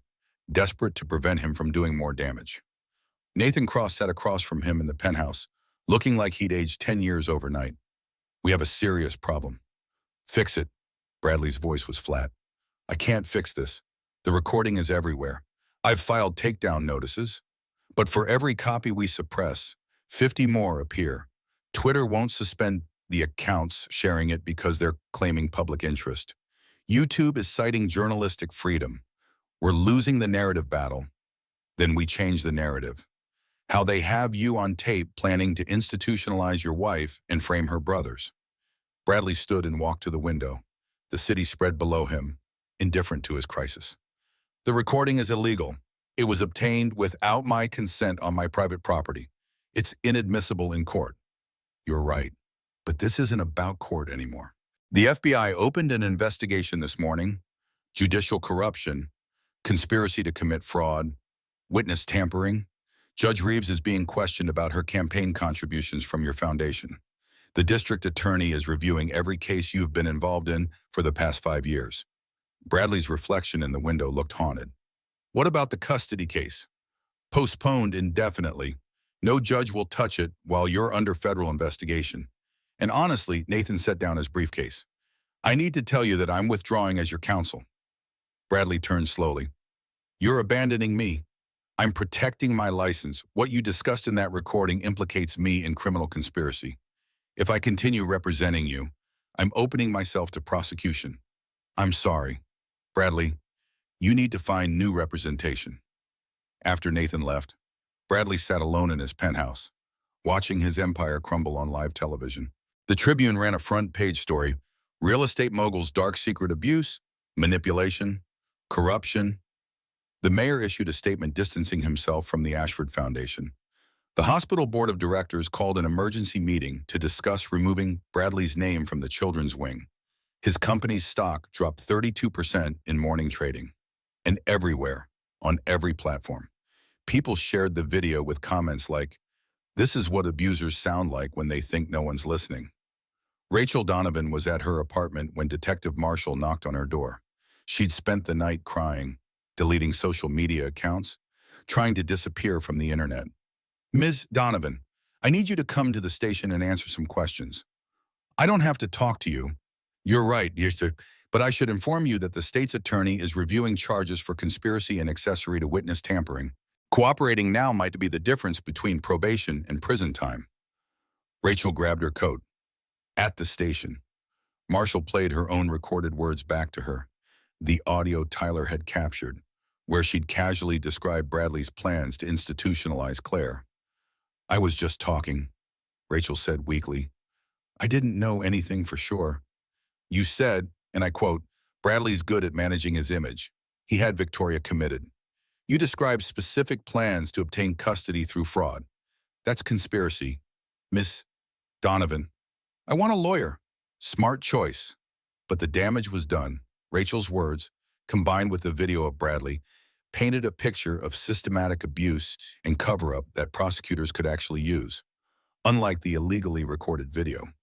desperate to prevent him from doing more damage. Nathan Cross sat across from him in the penthouse, looking like he'd aged 10 years overnight. We have a serious problem. Fix it. Bradley's voice was flat. I can't fix this. The recording is everywhere. I've filed takedown notices. But for every copy we suppress, 50 more appear. Twitter won't suspend the accounts sharing it because they're claiming public interest. YouTube is citing journalistic freedom. We're losing the narrative battle. Then we change the narrative. How they have you on tape planning to institutionalize your wife and frame her brothers. Bradley stood and walked to the window. The city spread below him, indifferent to his crisis. The recording is illegal. It was obtained without my consent on my private property. It's inadmissible in court. You're right, but this isn't about court anymore. The FBI opened an investigation this morning. Judicial corruption, conspiracy to commit fraud, witness tampering. Judge Reeves is being questioned about her campaign contributions from your foundation. The district attorney is reviewing every case you've been involved in for the past 5 years. Bradley's reflection in the window looked haunted. What about the custody case? Postponed indefinitely. No judge will touch it while you're under federal investigation. And honestly, Nathan set down his briefcase. I need to tell you that I'm withdrawing as your counsel. Bradley turned slowly. You're abandoning me. I'm protecting my license. What you discussed in that recording implicates me in criminal conspiracy. If I continue representing you, I'm opening myself to prosecution. I'm sorry. Bradley, you need to find new representation. After Nathan left, Bradley sat alone in his penthouse, watching his empire crumble on live television. The Tribune ran a front-page story, real estate mogul's dark secret abuse, manipulation, corruption. The mayor issued a statement distancing himself from the Ashford Foundation. The hospital board of directors called an emergency meeting to discuss removing Bradley's name from the children's wing. His company's stock dropped 32% in morning trading. And everywhere, on every platform, people shared the video with comments like, "This is what abusers sound like when they think no one's listening." Rachel Donovan was at her apartment when Detective Marshall knocked on her door. She'd spent the night crying, deleting social media accounts, trying to disappear from the internet. Ms. Donovan, I need you to come to the station and answer some questions. I don't have to talk to you. You're right, But I should inform you that the state's attorney is reviewing charges for conspiracy and accessory to witness tampering. Cooperating now might be the difference between probation and prison time. Rachel grabbed her coat. At the station, Marshall played her own recorded words back to her, the audio Tyler had captured, where she'd casually described Bradley's plans to institutionalize Claire. "I was just talking," Rachel said weakly. "I didn't know anything for sure. You said, and I quote, Bradley's good at managing his image. He had Victoria committed. You described specific plans to obtain custody through fraud. That's conspiracy. Miss Donovan. I want a lawyer. Smart choice." But the damage was done. Rachel's words, combined with the video of Bradley, painted a picture of systematic abuse and cover-up that prosecutors could actually use, unlike the illegally recorded video.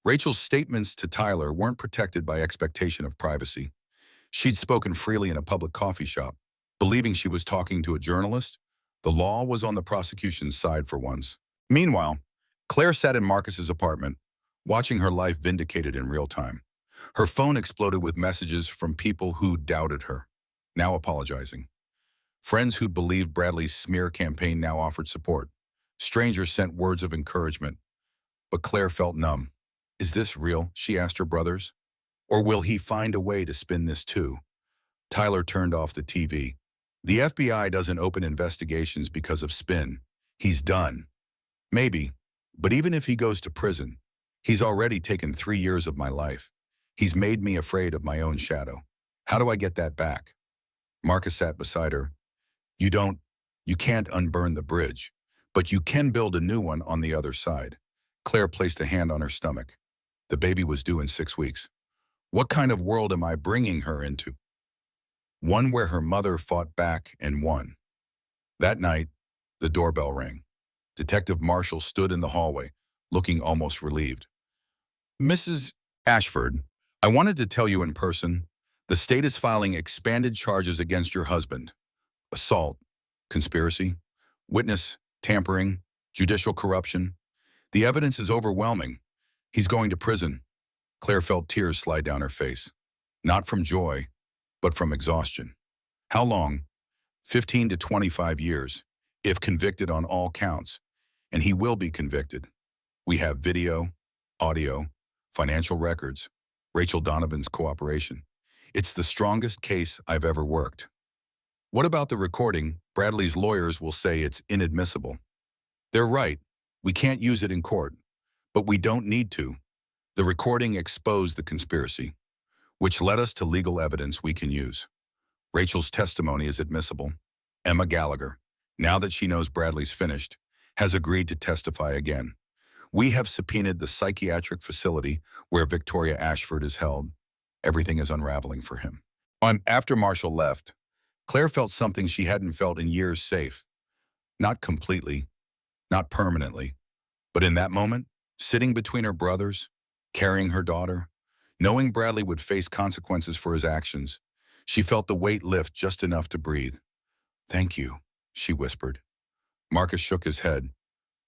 Rachel's statements to Tyler weren't protected by expectation of privacy. She'd spoken freely in a public coffee shop. Believing she was talking to a journalist, the law was on the prosecution's side for once. Meanwhile, Claire sat in Marcus's apartment, watching her life vindicated in real time. Her phone exploded with messages from people who doubted her, now apologizing. Friends who'd believed Bradley's smear campaign now offered support. Strangers sent words of encouragement. But Claire felt numb. "Is this real?" she asked her brothers. "Or will he find a way to spin this too?" Tyler turned off the TV. "The FBI doesn't open investigations because of spin. He's done." "Maybe, but even if he goes to prison, he's already taken 3 years of my life. He's made me afraid of my own shadow. How do I get that back?" Marcus sat beside her. You can't unburn the bridge, but you can build a new one on the other side." Claire placed a hand on her stomach. The baby was due in 6 weeks. "What kind of world am I bringing her into?" "One where her mother fought back and won." That night, the doorbell rang. Detective Marshall stood in the hallway, looking almost relieved. "Mrs. Ashford, I wanted to tell you in person, the state is filing expanded charges against your husband. Assault, conspiracy, witness tampering, judicial corruption. The evidence is overwhelming. He's going to prison." Claire felt tears slide down her face. Not from joy, but from exhaustion. "How long?" 15 to 25 years, if convicted on all counts. And he will be convicted. We have video, audio, financial records, Rachel Donovan's cooperation. It's the strongest case I've ever worked. "What about the recording?" Bradley's lawyers will say it's inadmissible. They're right. We can't use it in court. But we don't need to. The recording exposed the conspiracy, which led us to legal evidence we can use. Rachel's testimony is admissible. Emma Gallagher, now that she knows Bradley's finished, has agreed to testify again. We have subpoenaed the psychiatric facility where Victoria Ashford is held. Everything is unraveling for him. After Marshall left, Claire felt something she hadn't felt in years safe. Not completely, not permanently, but in that moment, sitting between her brothers, carrying her daughter, knowing Bradley would face consequences for his actions, she felt the weight lift just enough to breathe. "Thank you," she whispered. Marcus shook his head.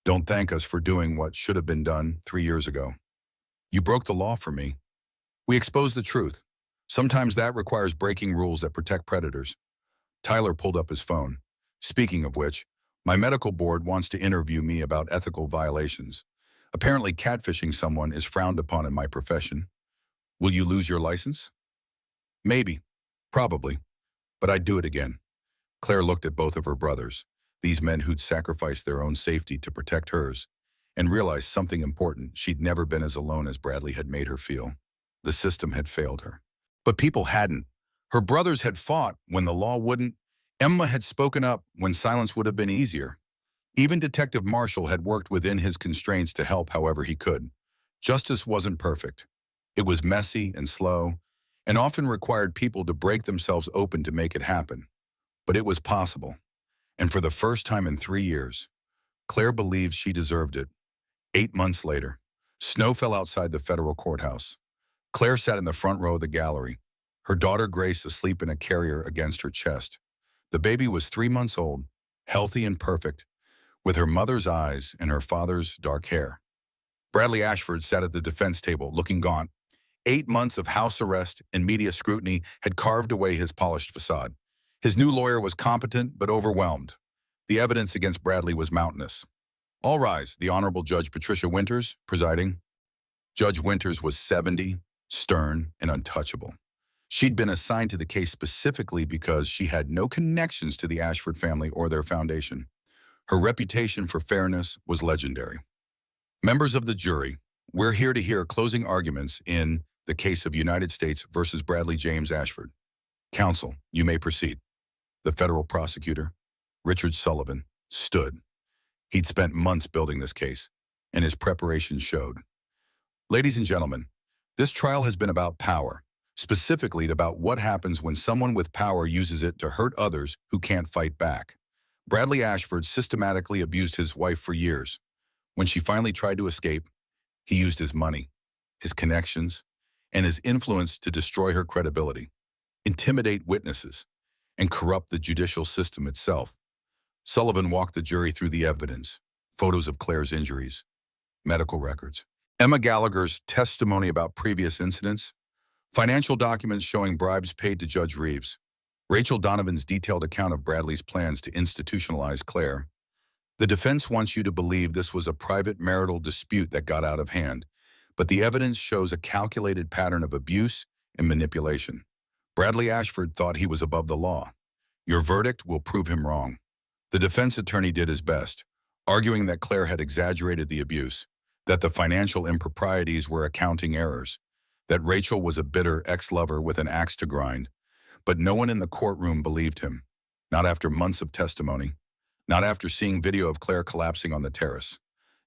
"Don't thank us for doing what should have been done 3 years ago. You broke the law for me. We exposed the truth. Sometimes that requires breaking rules that protect predators." Tyler pulled up his phone. "Speaking of which, my medical board wants to interview me about ethical violations. Apparently catfishing someone is frowned upon in my profession. Will you lose your license?" "Maybe. Probably. But I'd do it again." Claire looked at both of her brothers, these men who'd sacrificed their own safety to protect hers, and realized something important. She'd never been as alone as Bradley had made her feel. The system had failed her. But people hadn't. Her brothers had fought when the law wouldn't. Emma had spoken up when silence would have been easier. Even Detective Marshall had worked within his constraints to help however he could. Justice wasn't perfect. It was messy and slow, and often required people to break themselves open to make it happen. But it was possible. And for the first time in 3 years, Claire believed she deserved it. 8 months later, snow fell outside the federal courthouse. Claire sat in the front row of the gallery, her daughter Grace asleep in a carrier against her chest. The baby was 3 months old, healthy and perfect, with her mother's eyes and her father's dark hair. Bradley Ashford sat at the defense table, looking gaunt. 8 months of house arrest and media scrutiny had carved away his polished facade. His new lawyer was competent but overwhelmed. The evidence against Bradley was mountainous. All rise, the Honorable Judge Patricia Winters, presiding. Judge Winters was 70, stern, and untouchable. She'd been assigned to the case specifically because she had no connections to the Ashford family or their foundation. Her reputation for fairness was legendary. Members of the jury, we're here to hear closing arguments in the case of United States versus Bradley James Ashford. Counsel, you may proceed. The federal prosecutor, Richard Sullivan, stood. He'd spent months building this case, and his preparation showed. Ladies and gentlemen, this trial has been about power, specifically about what happens when someone with power uses it to hurt others who can't fight back. Bradley Ashford systematically abused his wife for years. When she finally tried to escape, he used his money, his connections, and his influence to destroy her credibility, intimidate witnesses, and corrupt the judicial system itself. Sullivan walked the jury through the evidence, photos of Claire's injuries, medical records, Emma Gallagher's testimony about previous incidents, financial documents showing bribes paid to Judge Reeves, Rachel Donovan's detailed account of Bradley's plans to institutionalize Claire. The defense wants you to believe this was a private marital dispute that got out of hand, but the evidence shows a calculated pattern of abuse and manipulation. Bradley Ashford thought he was above the law. Your verdict will prove him wrong. The defense attorney did his best, arguing that Claire had exaggerated the abuse, that the financial improprieties were accounting errors, that Rachel was a bitter ex-lover with an axe to grind. But no one in the courtroom believed him, not after months of testimony, not after seeing video of Claire collapsing on the terrace,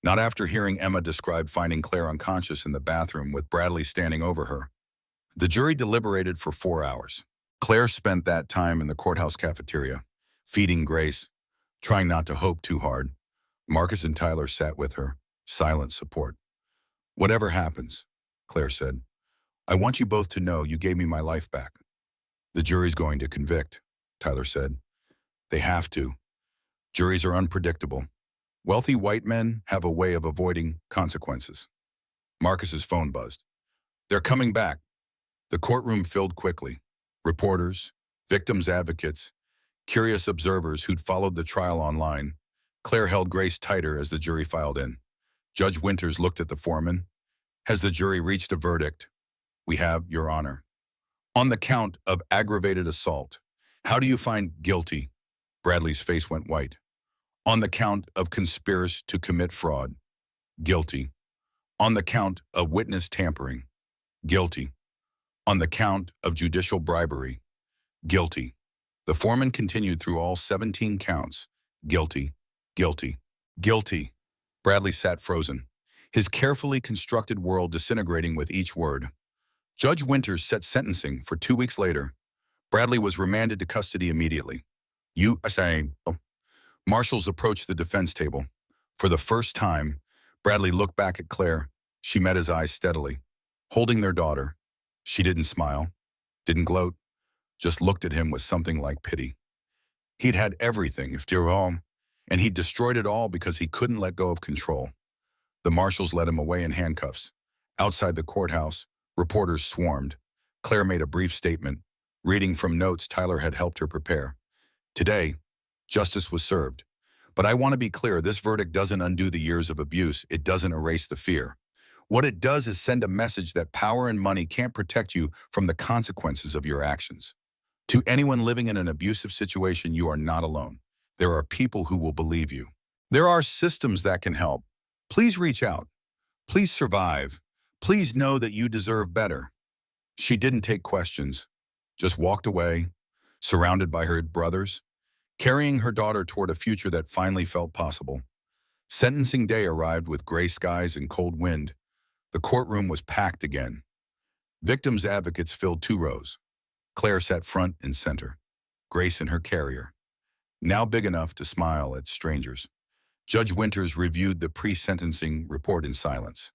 not after hearing Emma describe finding Claire unconscious in the bathroom with Bradley standing over her. The jury deliberated for 4 hours. Claire spent that time in the courthouse cafeteria, feeding Grace, trying not to hope too hard. Marcus and Tyler sat with her, silent support. Whatever happens, Claire said, I want you both to know you gave me my life back. The jury's going to convict, Tyler said. They have to. Juries are unpredictable. Wealthy white men have a way of avoiding consequences. Marcus's phone buzzed. They're coming back. The courtroom filled quickly. Reporters, victims' advocates, curious observers who'd followed the trial online. Claire held Grace tighter as the jury filed in. Judge Winters looked at the foreman. Has the jury reached a verdict? We have, Your Honor. On the count of aggravated assault, how do you find guilty? Bradley's face went white. On the count of conspiracy to commit fraud, guilty. On the count of witness tampering, guilty. On the count of judicial bribery, guilty. The foreman continued through all 17 counts. Guilty, guilty, guilty. Bradley sat frozen, his carefully constructed world disintegrating with each word. Judge Winters set sentencing for 2 weeks later. Bradley was remanded to custody immediately. Marshals approached the defense table. For the first time, Bradley looked back at Claire. She met his eyes steadily. Holding their daughter, she didn't smile, didn't gloat, just looked at him with something like pity. He'd had everything, if dear home, and he'd destroyed it all because he couldn't let go of control. The marshals led him away in handcuffs. Outside the courthouse, reporters swarmed. Claire made a brief statement, reading from notes Tyler had helped her prepare. Today, justice was served. But I want to be clear, this verdict doesn't undo the years of abuse. It doesn't erase the fear. What it does is send a message that power and money can't protect you from the consequences of your actions. To anyone living in an abusive situation, you are not alone. There are people who will believe you. There are systems that can help. Please reach out. Please survive. Please know that you deserve better. She didn't take questions, just walked away, surrounded by her brothers, carrying her daughter toward a future that finally felt possible. Sentencing day arrived with gray skies and cold wind. The courtroom was packed again. Victims' advocates filled 2 rows. Claire sat front and center, Grace in her carrier, now big enough to smile at strangers. Judge Winters reviewed the pre-sentencing report in silence.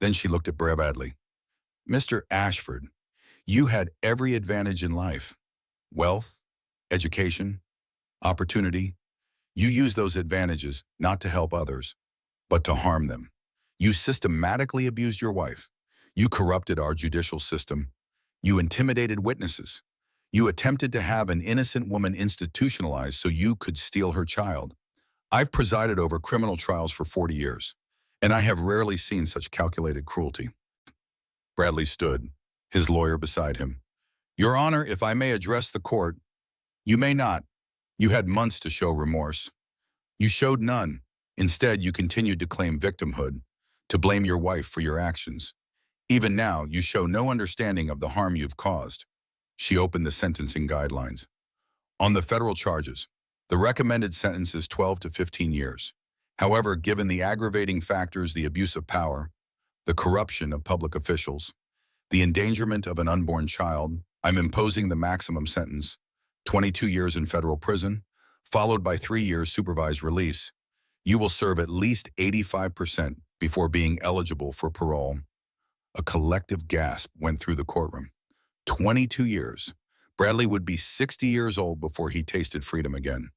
Then she looked at Bradley. Mr. Ashford, you had every advantage in life. Wealth, education, opportunity. You used those advantages not to help others, but to harm them. You systematically abused your wife. You corrupted our judicial system. You intimidated witnesses. You attempted to have an innocent woman institutionalized so you could steal her child. I've presided over criminal trials for 40 years, and I have rarely seen such calculated cruelty. Bradley stood, his lawyer beside him. Your Honor, if I may address the court, you may not. You had months to show remorse. You showed none. Instead, you continued to claim victimhood, to blame your wife for your actions. Even now, you show no understanding of the harm you've caused. She opened the sentencing guidelines. On the federal charges, the recommended sentence is 12 to 15 years. However, given the aggravating factors, the abuse of power, the corruption of public officials, the endangerment of an unborn child, I'm imposing the maximum sentence, 22 years in federal prison, followed by 3 years supervised release. You will serve at least 85% before being eligible for parole. A collective gasp went through the courtroom. 22 years. Bradley would be 60 years old before he tasted freedom again.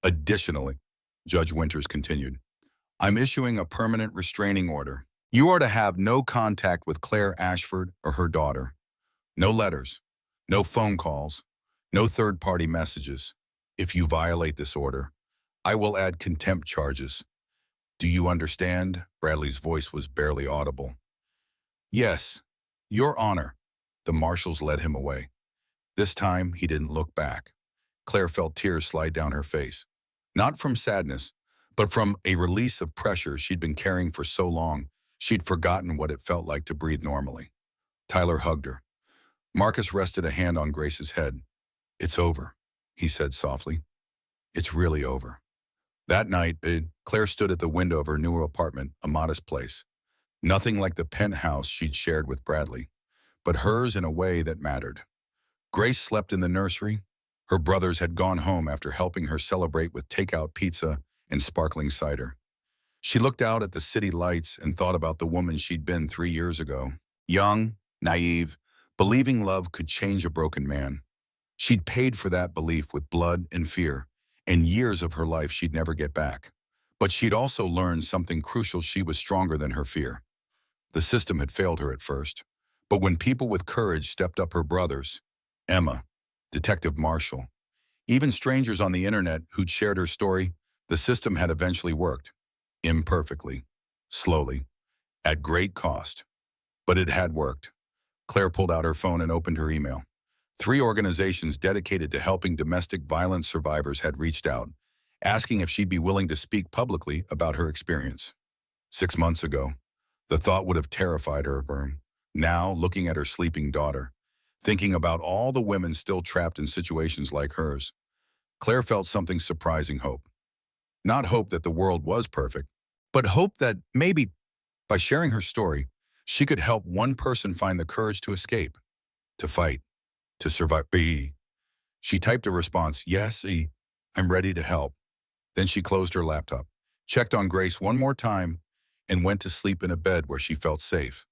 Additionally, Judge Winters continued, I'm issuing a permanent restraining order. You are to have no contact with Claire Ashford or her daughter. No letters, no phone calls, no third-party messages. If you violate this order, I will add contempt charges. Do you understand? Bradley's voice was barely audible. Yes, Your Honor. The marshals led him away. This time, he didn't look back. Claire felt tears slide down her face. Not from sadness, but from a release of pressure she'd been carrying for so long, she'd forgotten what it felt like to breathe normally. Tyler hugged her. Marcus rested a hand on Grace's head. It's over, he said softly. It's really over. That night, Claire stood at the window of her new apartment, a modest place. Nothing like the penthouse she'd shared with Bradley, but hers in a way that mattered. Grace slept in the nursery. Her brothers had gone home after helping her celebrate with takeout pizza and sparkling cider. She looked out at the city lights and thought about the woman she'd been 3 years ago. Young, naive, believing love could change a broken man. She'd paid for that belief with blood and fear, and years of her life she'd never get back. But she'd also learned something crucial: she was stronger than her fear. The system had failed her at first, but when people with courage stepped up, her brothers, Emma, Detective Marshall, even strangers on the internet who'd shared her story, the system had eventually worked. Imperfectly, slowly, at great cost. But it had worked. Claire pulled out her phone and opened her email. 3 organizations dedicated to helping domestic violence survivors had reached out, asking if she'd be willing to speak publicly about her experience. 6 months ago, the thought would have terrified her. Now, looking at her sleeping daughter, thinking about all the women still trapped in situations like hers, Claire felt something surprising: hope. Not hope that the world was perfect, but hope that maybe, by sharing her story, she could help one person find the courage to escape, to fight, to survive. She typed a response, yes, I'm ready to help. Then she closed her laptop, checked on Grace one more time, and went to sleep in a bed where she felt safe.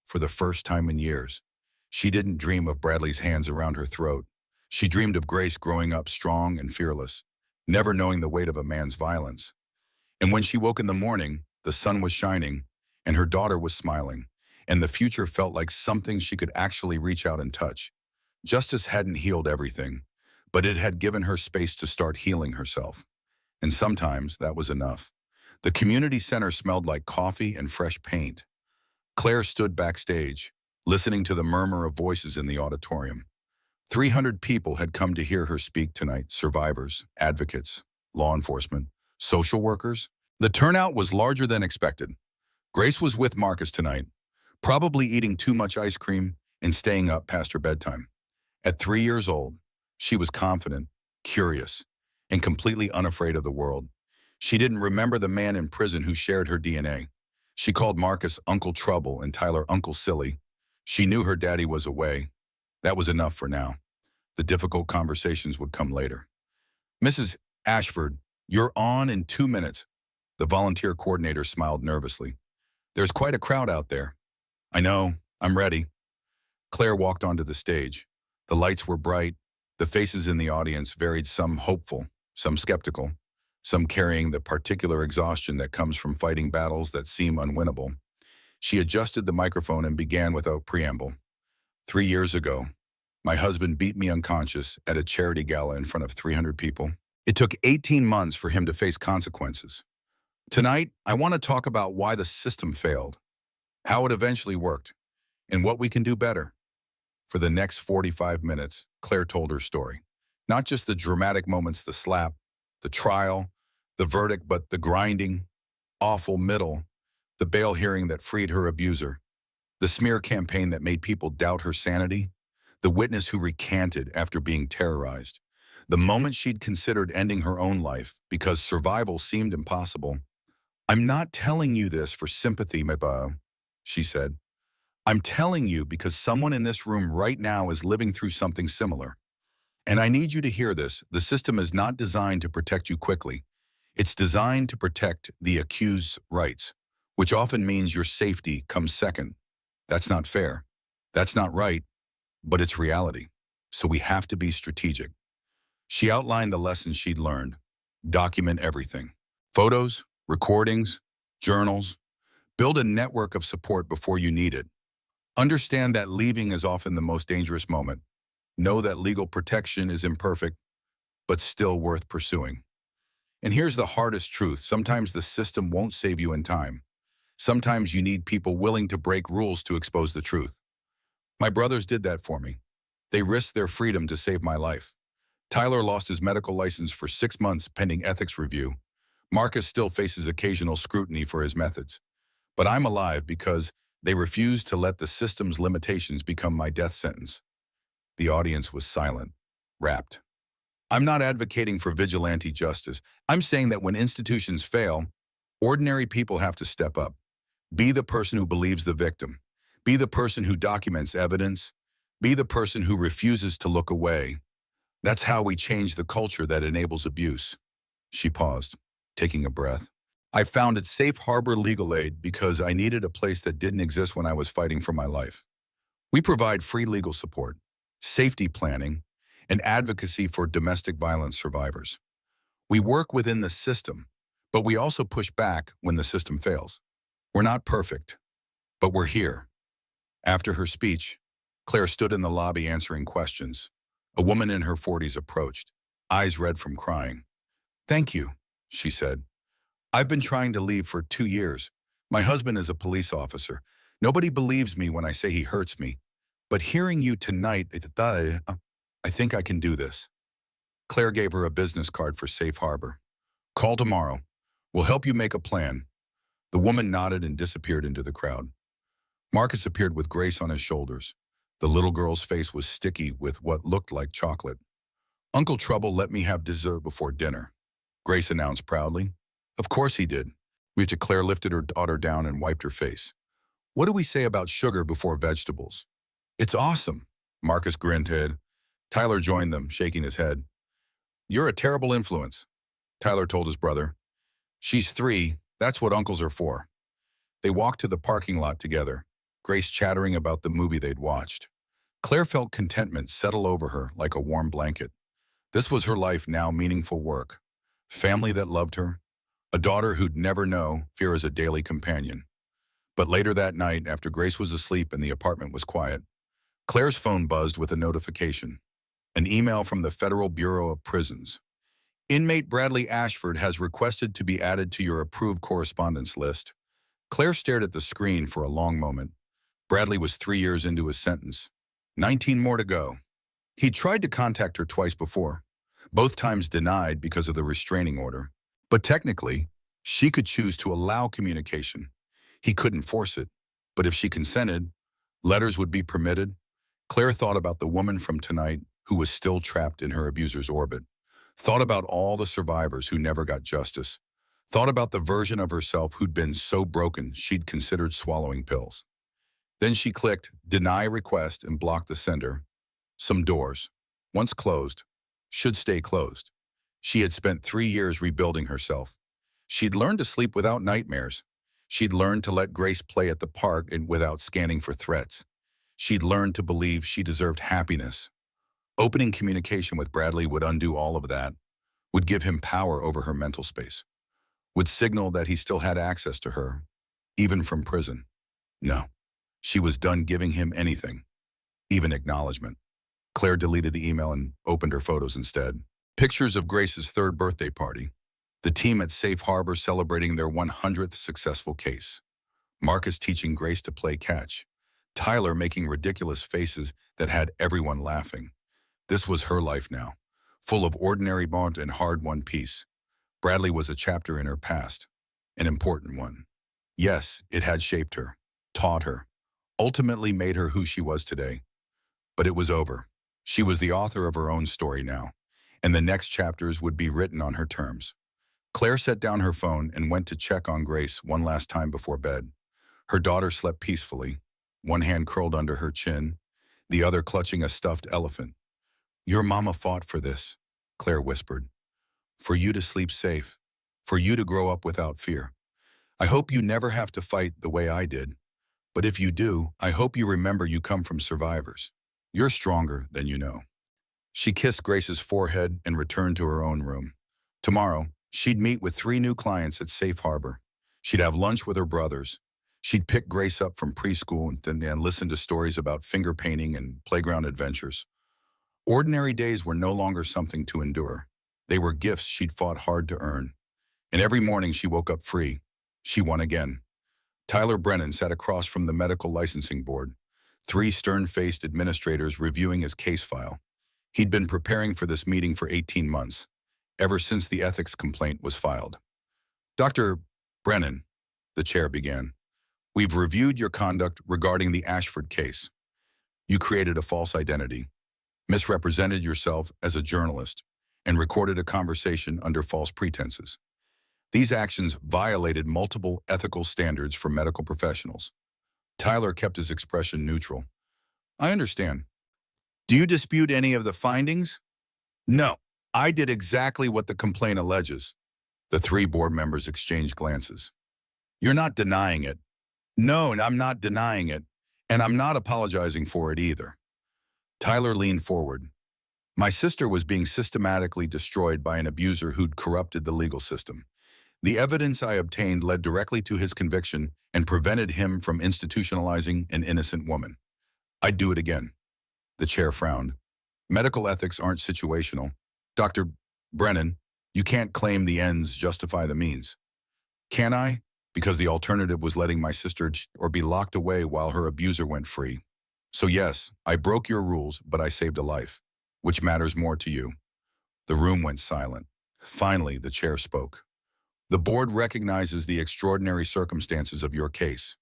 For the first time in years, she didn't dream of Bradley's hands around her throat. She dreamed of Grace growing up strong and fearless, never knowing the weight of a man's violence. And when she woke in the morning, the sun was shining, and her daughter was smiling, and the future felt like something she could actually reach out and touch. Justice hadn't healed everything, but it had given her space to start healing herself. And sometimes that was enough. The community center smelled like coffee and fresh paint. Claire stood backstage, listening to the murmur of voices in the auditorium. 300 people had come to hear her speak tonight: survivors, advocates, law enforcement, social workers. The turnout was larger than expected. Grace was with Marcus tonight, probably eating too much ice cream and staying up past her bedtime. At 3 years old, she was confident, curious, and completely unafraid of the world. She didn't remember the man in prison who shared her DNA. She called Marcus Uncle Trouble and Tyler Uncle Silly. She knew her daddy was away. That was enough for now. The difficult conversations would come later. Mrs. Ashford, you're on in 2 minutes. The volunteer coordinator smiled nervously. There's quite a crowd out there. I know, I'm ready. Claire walked onto the stage. The lights were bright. The faces in the audience varied, some hopeful, some skeptical, some carrying the particular exhaustion that comes from fighting battles that seem unwinnable. She adjusted the microphone and began without preamble. 3 years ago, my husband beat me unconscious at a charity gala in front of 300 people. It took 18 months for him to face consequences. Tonight, I want to talk about why the system failed, how it eventually worked, and what we can do better. For the next 45 minutes, Claire told her story. Not just the dramatic moments, the slap, the trial, the verdict, but the grinding, awful middle, the bail hearing that freed her abuser, the smear campaign that made people doubt her sanity, the witness who recanted after being terrorized, the moment she'd considered ending her own life because survival seemed impossible. "I'm not telling you this for sympathy, Meba," she said. "I'm telling you because someone in this room right now is living through something similar. And I need you to hear this. The system is not designed to protect you quickly. It's designed to protect the accused's rights, which often means your safety comes second. That's not fair. That's not right, but it's reality. So we have to be strategic." She outlined the lessons she'd learned. Document everything. Photos, recordings, journals. Build a network of support before you need it. Understand that leaving is often the most dangerous moment. Know that legal protection is imperfect, but still worth pursuing. And here's the hardest truth. Sometimes the system won't save you in time. Sometimes you need people willing to break rules to expose the truth. My brothers did that for me. They risked their freedom to save my life. Tyler lost his medical license for 6 months pending ethics review. Marcus still faces occasional scrutiny for his methods. But I'm alive because they refused to let the system's limitations become my death sentence. The audience was silent, rapt. I'm not advocating for vigilante justice. I'm saying that when institutions fail, ordinary people have to step up. Be the person who believes the victim. Be the person who documents evidence. Be the person who refuses to look away. That's how we change the culture that enables abuse. She paused, taking a breath. I founded Safe Harbor Legal Aid because I needed a place that didn't exist when I was fighting for my life. We provide free legal support, safety planning, and advocacy for domestic violence survivors. We work within the system, but we also push back when the system fails. We're not perfect, but we're here. After her speech, Claire stood in the lobby answering questions. A woman in her 40s approached, eyes red from crying. "Thank you," she said. "I've been trying to leave for 2 years. My husband is a police officer. Nobody believes me when I say he hurts me. But hearing you tonight, I think I can do this." Claire gave her a business card for Safe Harbor. "Call tomorrow. We'll help you make a plan." The woman nodded and disappeared into the crowd. Marcus appeared with Grace on his shoulders. The little girl's face was sticky with what looked like chocolate. "Uncle Trouble let me have dessert before dinner," Grace announced proudly. "Of course he did." Claire lifted her daughter down and wiped her face. "What do we say about sugar before vegetables?" "It's awesome," Marcus grinned head. Tyler joined them, shaking his head. "You're a terrible influence," Tyler told his brother. "She's 3, that's what uncles are for." They walked to the parking lot together, Grace chattering about the movie they'd watched. Claire felt contentment settle over her like a warm blanket. This was her life now, meaningful work. Family that loved her. A daughter who'd never know fear as a daily companion. But later that night, after Grace was asleep and the apartment was quiet, Claire's phone buzzed with a notification. An email from the Federal Bureau of Prisons. "Inmate Bradley Ashford has requested to be added to your approved correspondence list." Claire stared at the screen for a long moment. Bradley was 3 years into his sentence. 19 more to go. He tried to contact her twice before, both times denied because of the restraining order. But technically, she could choose to allow communication. He couldn't force it. But if she consented, letters would be permitted. Claire thought about the woman from tonight who was still trapped in her abuser's orbit. Thought about all the survivors who never got justice. Thought about the version of herself who'd been so broken she'd considered swallowing pills. Then she clicked Deny Request and blocked the sender. Some doors, once closed, should stay closed. She had spent 3 years rebuilding herself. She'd learned to sleep without nightmares. She'd learned to let Grace play at the park and without scanning for threats. She'd learned to believe she deserved happiness. Opening communication with Bradley would undo all of that, would give him power over her mental space, would signal that he still had access to her, even from prison. No. She was done giving him anything, even acknowledgement. Claire deleted the email and opened her photos instead. Pictures of Grace's third birthday party. The team at Safe Harbor celebrating their 100th successful case. Marcus teaching Grace to play catch. Tyler making ridiculous faces that had everyone laughing. This was her life now, full of ordinary bond and hard-won peace. Bradley was a chapter in her past, an important one. Yes, it had shaped her, taught her, ultimately made her who she was today. But it was over. She was the author of her own story now, and the next chapters would be written on her terms. Claire set down her phone and went to check on Grace one last time before bed. Her daughter slept peacefully, one hand curled under her chin, the other clutching a stuffed elephant. "Your mama fought for this," Claire whispered. "For you to sleep safe, for you to grow up without fear. I hope you never have to fight the way I did. But if you do, I hope you remember you come from survivors. You're stronger than you know." She kissed Grace's forehead and returned to her own room. Tomorrow, she'd meet with 3 new clients at Safe Harbor. She'd have lunch with her brothers. She'd pick Grace up from preschool and listen to stories about finger painting and playground adventures. Ordinary days were no longer something to endure. They were gifts she'd fought hard to earn. And every morning she woke up free. She won again. Tyler Brennan sat across from the medical licensing board, 3 stern-faced administrators reviewing his case file. He'd been preparing for this meeting for 18 months, ever since the ethics complaint was filed. "Dr. Brennan," the chair began, "we've reviewed your conduct regarding the Ashford case. You created a false identity, misrepresented yourself as a journalist, and recorded a conversation under false pretenses. These actions violated multiple ethical standards for medical professionals." Tyler kept his expression neutral. "I understand. Do you dispute any of the findings?" "No. I did exactly what the complaint alleges." The 3 board members exchanged glances. "You're not denying it." "No, and I'm not denying it. And I'm not apologizing for it either." Tyler leaned forward. "My sister was being systematically destroyed by an abuser who'd corrupted the legal system. The evidence I obtained led directly to his conviction and prevented him from institutionalizing an innocent woman. I'd do it again." The chair frowned. "Medical ethics aren't situational. Dr. Brennan, you can't claim the ends justify the means." "Can I? Because the alternative was letting my sister or be locked away while her abuser went free. So yes, I broke your rules, but I saved a life. Which matters more to you?" The room went silent. Finally, the chair spoke. "The board recognizes the extraordinary circumstances of your case.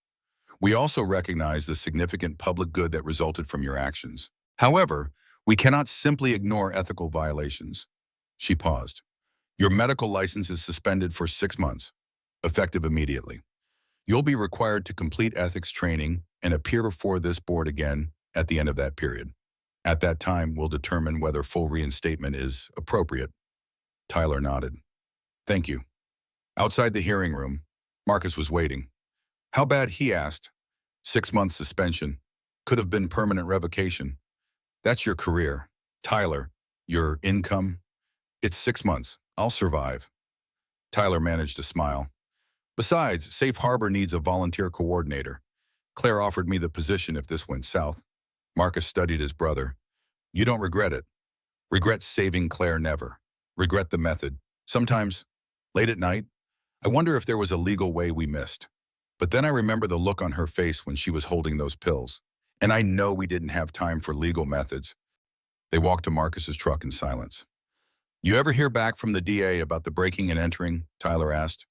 We also recognize the significant public good that resulted from your actions. However, we cannot simply ignore ethical violations." She paused. "Your medical license is suspended for 6 months, effective immediately. You'll be required to complete ethics training and appear before this board again at the end of that period. At that time, we'll determine whether full reinstatement is appropriate." Tyler nodded. "Thank you." Outside the hearing room, Marcus was waiting. "How bad?" he asked. 6 months suspension. Could have been permanent revocation. That's your career. Tyler, your income? It's 6 months. I'll survive." Tyler managed to smile. "Besides, Safe Harbor needs a volunteer coordinator. Claire offered me the position if this went south." Marcus studied his brother. "You don't regret it." "Regret saving Claire, never. Regret the method. Sometimes, late at night, I wonder if there was a legal way we missed. But then I remember the look on her face when she was holding those pills. And I know we didn't have time for legal methods." They walked to Marcus's truck in silence. "You ever hear back from the DA about the breaking and entering?" Tyler asked.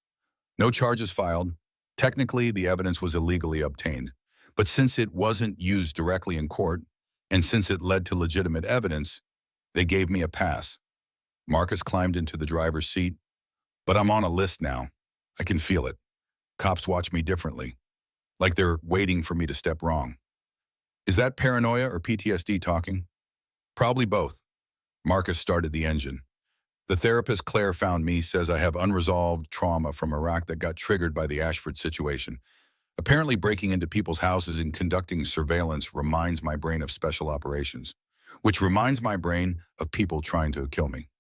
"No charges filed. Technically, the evidence was illegally obtained. But since it wasn't used directly in court, and since it led to legitimate evidence, they gave me a pass." Marcus climbed into the driver's seat. "But I'm on a list now. I can feel it. Cops watch me differently, like they're waiting for me to step wrong." "Is that paranoia or PTSD talking?" "Probably both." Marcus started the engine. "The therapist Claire found me says I have unresolved trauma from Iraq that got triggered by the Ashford situation. Apparently breaking into people's houses and conducting surveillance reminds my brain of special operations, which reminds my brain of people trying to kill me."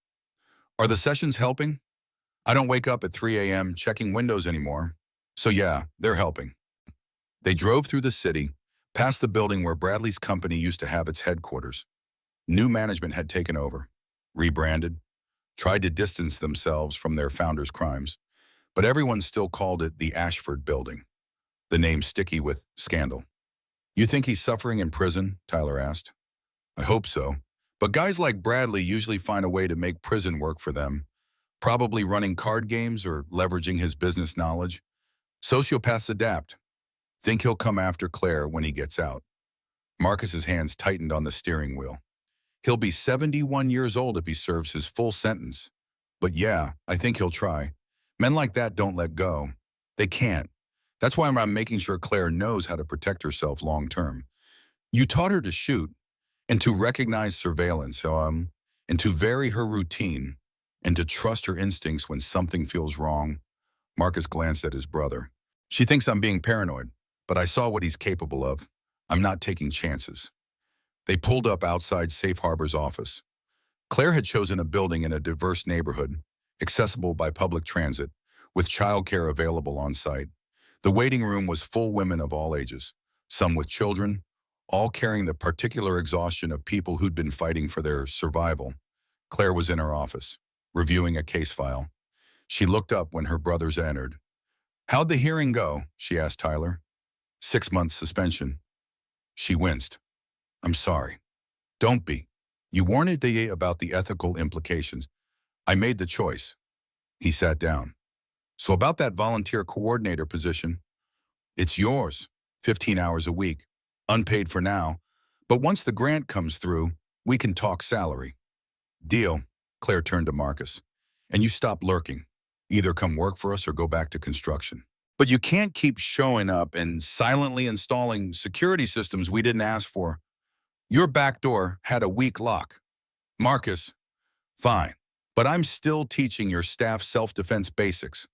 "Are the sessions helping?" "I don't wake up at 3 a.m. checking windows anymore. So yeah, they're helping." They drove through the city, past the building where Bradley's company used to have its headquarters. New management had taken over, rebranded, tried to distance themselves from their founder's crimes, but everyone still called it the Ashford Building, the name sticky with scandal. "You think he's suffering in prison?" Tyler asked. "I hope so. But guys like Bradley usually find a way to make prison work for them, probably running card games or leveraging his business knowledge. Sociopaths adapt. Think he'll come after Claire when he gets out." Marcus's hands tightened on the steering wheel. "He'll be 71 years old if he serves his full sentence. But yeah, I think he'll try. Men like that don't let go. They can't. That's why I'm making sure Claire knows how to protect herself long term. You taught her to shoot, and to recognize surveillance, and to vary her routine, and to trust her instincts when something feels wrong." Marcus glanced at his brother. "She thinks I'm being paranoid, but I saw what he's capable of. I'm not taking chances." They pulled up outside Safe Harbor's office. Claire had chosen a building in a diverse neighborhood, accessible by public transit, with childcare available on site. The waiting room was full women of all ages, some with children, all carrying the particular exhaustion of people who'd been fighting for their survival. Claire was in her office, reviewing a case file. She looked up when her brothers entered. "How'd the hearing go?" she asked Tyler. 6 months suspension." She winced. "I'm sorry." "Don't be. You warned me about the ethical implications. I made the choice." He sat down. "So about that volunteer coordinator position, it's yours, 15 hours a week, unpaid for now, but once the grant comes through, we can talk salary." "Deal." Claire turned to Marcus. "And you stop lurking. Either come work for us or go back to construction. But you can't keep showing up and silently installing security systems we didn't ask for. Your back door had a weak lock." "Marcus, fine, but I'm still teaching your staff self-defense basics."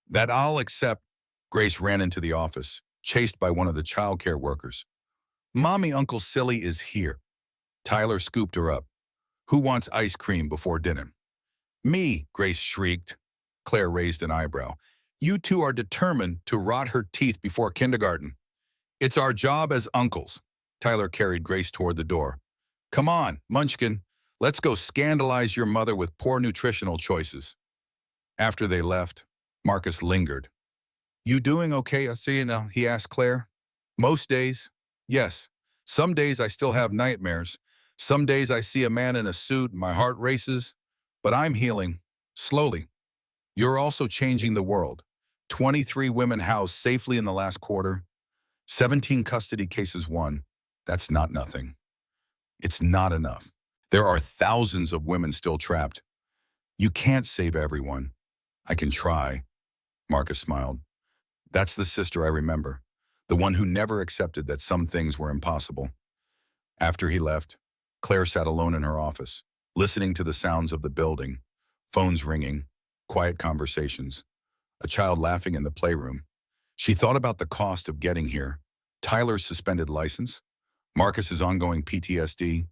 "That I'll accept." Grace ran into the office, chased by one of the childcare workers. "Mommy, Uncle Silly is here." Tyler scooped her up. "Who wants ice cream before dinner?" "Me," Grace shrieked. Claire raised an eyebrow. "You two are determined to rot her teeth before kindergarten." "It's our job as uncles." Tyler carried Grace toward the door. "Come on, Munchkin. Let's go scandalize your mother with poor nutritional choices." After they left, Marcus lingered. "You doing okay, Asina?" he asked Claire. "Most days, yes. Some days I still have nightmares. Some days I see a man in a suit and my heart races. But I'm healing, slowly. You're also changing the world. 23 women housed safely in the last quarter. 17 custody cases won. That's not nothing. It's not enough. There are thousands of women still trapped. You can't save everyone." "I can try." Marcus smiled. "That's the sister I remember, the one who never accepted that some things were impossible." After he left, Claire sat alone in her office, listening to the sounds of the building, phones ringing, quiet conversations, a child laughing in the playroom. She thought about the cost of getting here, Tyler's suspended license, Marcus's ongoing PTSD,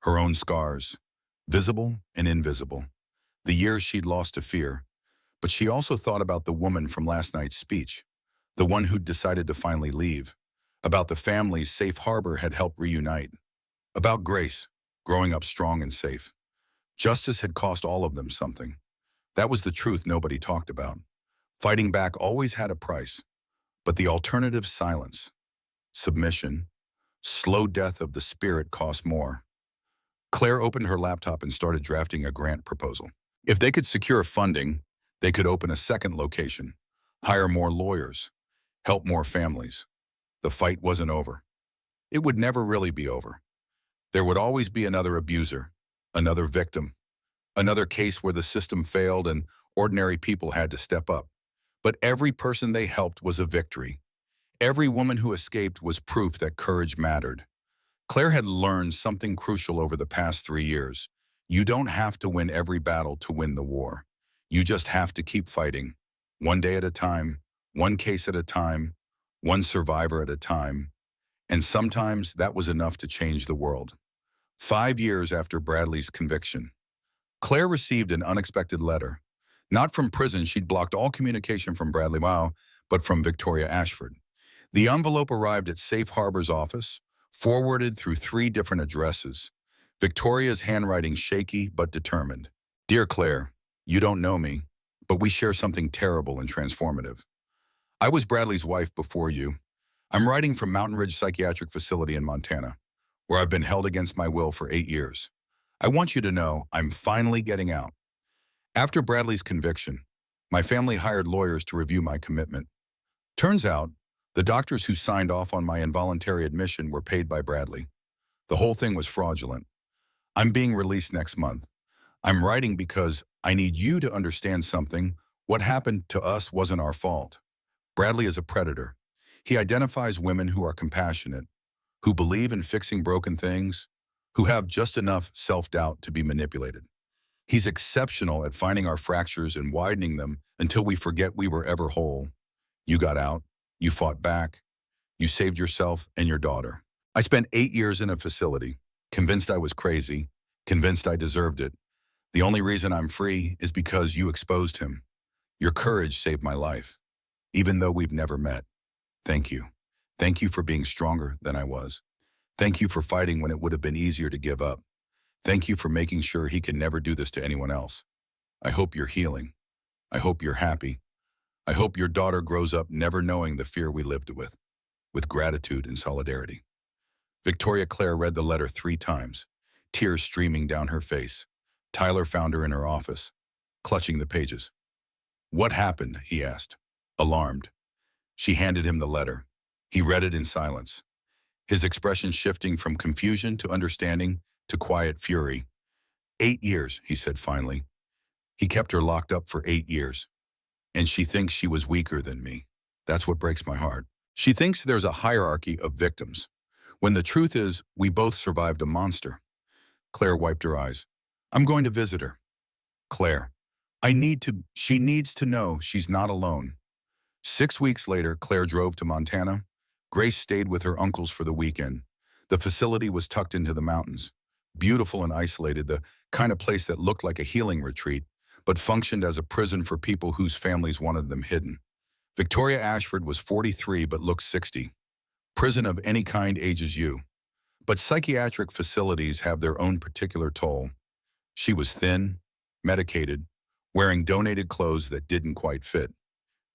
her own scars, visible and invisible, the years she'd lost to fear. But she also thought about the woman from last night's speech, the one who'd decided to finally leave, about the families Safe Harbor had helped reunite, about Grace, growing up strong and safe. Justice had cost all of them something. That was the truth nobody talked about. Fighting back always had a price, but the alternative, silence, submission, slow death of the spirit, cost more. Claire opened her laptop and started drafting a grant proposal. If they could secure funding, they could open a second location, hire more lawyers, help more families. The fight wasn't over. It would never really be over. There would always be another abuser, another victim, another case where the system failed and ordinary people had to step up. But every person they helped was a victory. Every woman who escaped was proof that courage mattered. Claire had learned something crucial over the past 3 years. You don't have to win every battle to win the war. You just have to keep fighting, one day at a time, one case at a time, one survivor at a time. And sometimes that was enough to change the world. 5 years after Bradley's conviction, Claire received an unexpected letter. Not from prison, she'd blocked all communication from Bradley, but from Victoria Ashford. The envelope arrived at Safe Harbor's office, forwarded through 3 different addresses. Victoria's handwriting shaky but determined. Dear Claire, you don't know me, but we share something terrible and transformative. I was Bradley's wife before you. I'm writing from Mountain Ridge Psychiatric Facility in Montana, where I've been held against my will for 8 years. I want you to know I'm finally getting out. After Bradley's conviction, my family hired lawyers to review my commitment. Turns out, the doctors who signed off on my involuntary admission were paid by Bradley. The whole thing was fraudulent. I'm being released next month. I'm writing because I need you to understand something. What happened to us wasn't our fault. Bradley is a predator. He identifies women who are compassionate, who believe in fixing broken things, who have just enough self-doubt to be manipulated. He's exceptional at finding our fractures and widening them until we forget we were ever whole. You got out. You fought back. You saved yourself and your daughter. I spent 8 years in a facility, convinced I was crazy, convinced I deserved it. The only reason I'm free is because you exposed him. Your courage saved my life, even though we've never met. Thank you. Thank you for being stronger than I was. Thank you for fighting when it would have been easier to give up. Thank you for making sure he can never do this to anyone else. I hope you're healing. I hope you're happy. I hope your daughter grows up never knowing the fear we lived with gratitude and solidarity. Victoria Claire read the letter 3 times, tears streaming down her face. Tyler found her in her office, clutching the pages. What happened? He asked, alarmed. She handed him the letter. He read it in silence, his expression shifting from confusion to understanding to quiet fury. 8 years, he said finally. He kept her locked up for 8 years. And she thinks she was weaker than me. That's what breaks my heart. She thinks there's a hierarchy of victims, when the truth is we both survived a monster. Claire wiped her eyes. I'm going to visit her. Claire, she needs to know she's not alone. 6 weeks later, Claire drove to Montana. Grace stayed with her uncles for the weekend. The facility was tucked into the mountains, beautiful and isolated, the kind of place that looked like a healing retreat, but functioned as a prison for people whose families wanted them hidden. Victoria Ashford was 43 but looked 60. Prison of any kind ages you. But psychiatric facilities have their own particular toll. She was thin, medicated, wearing donated clothes that didn't quite fit.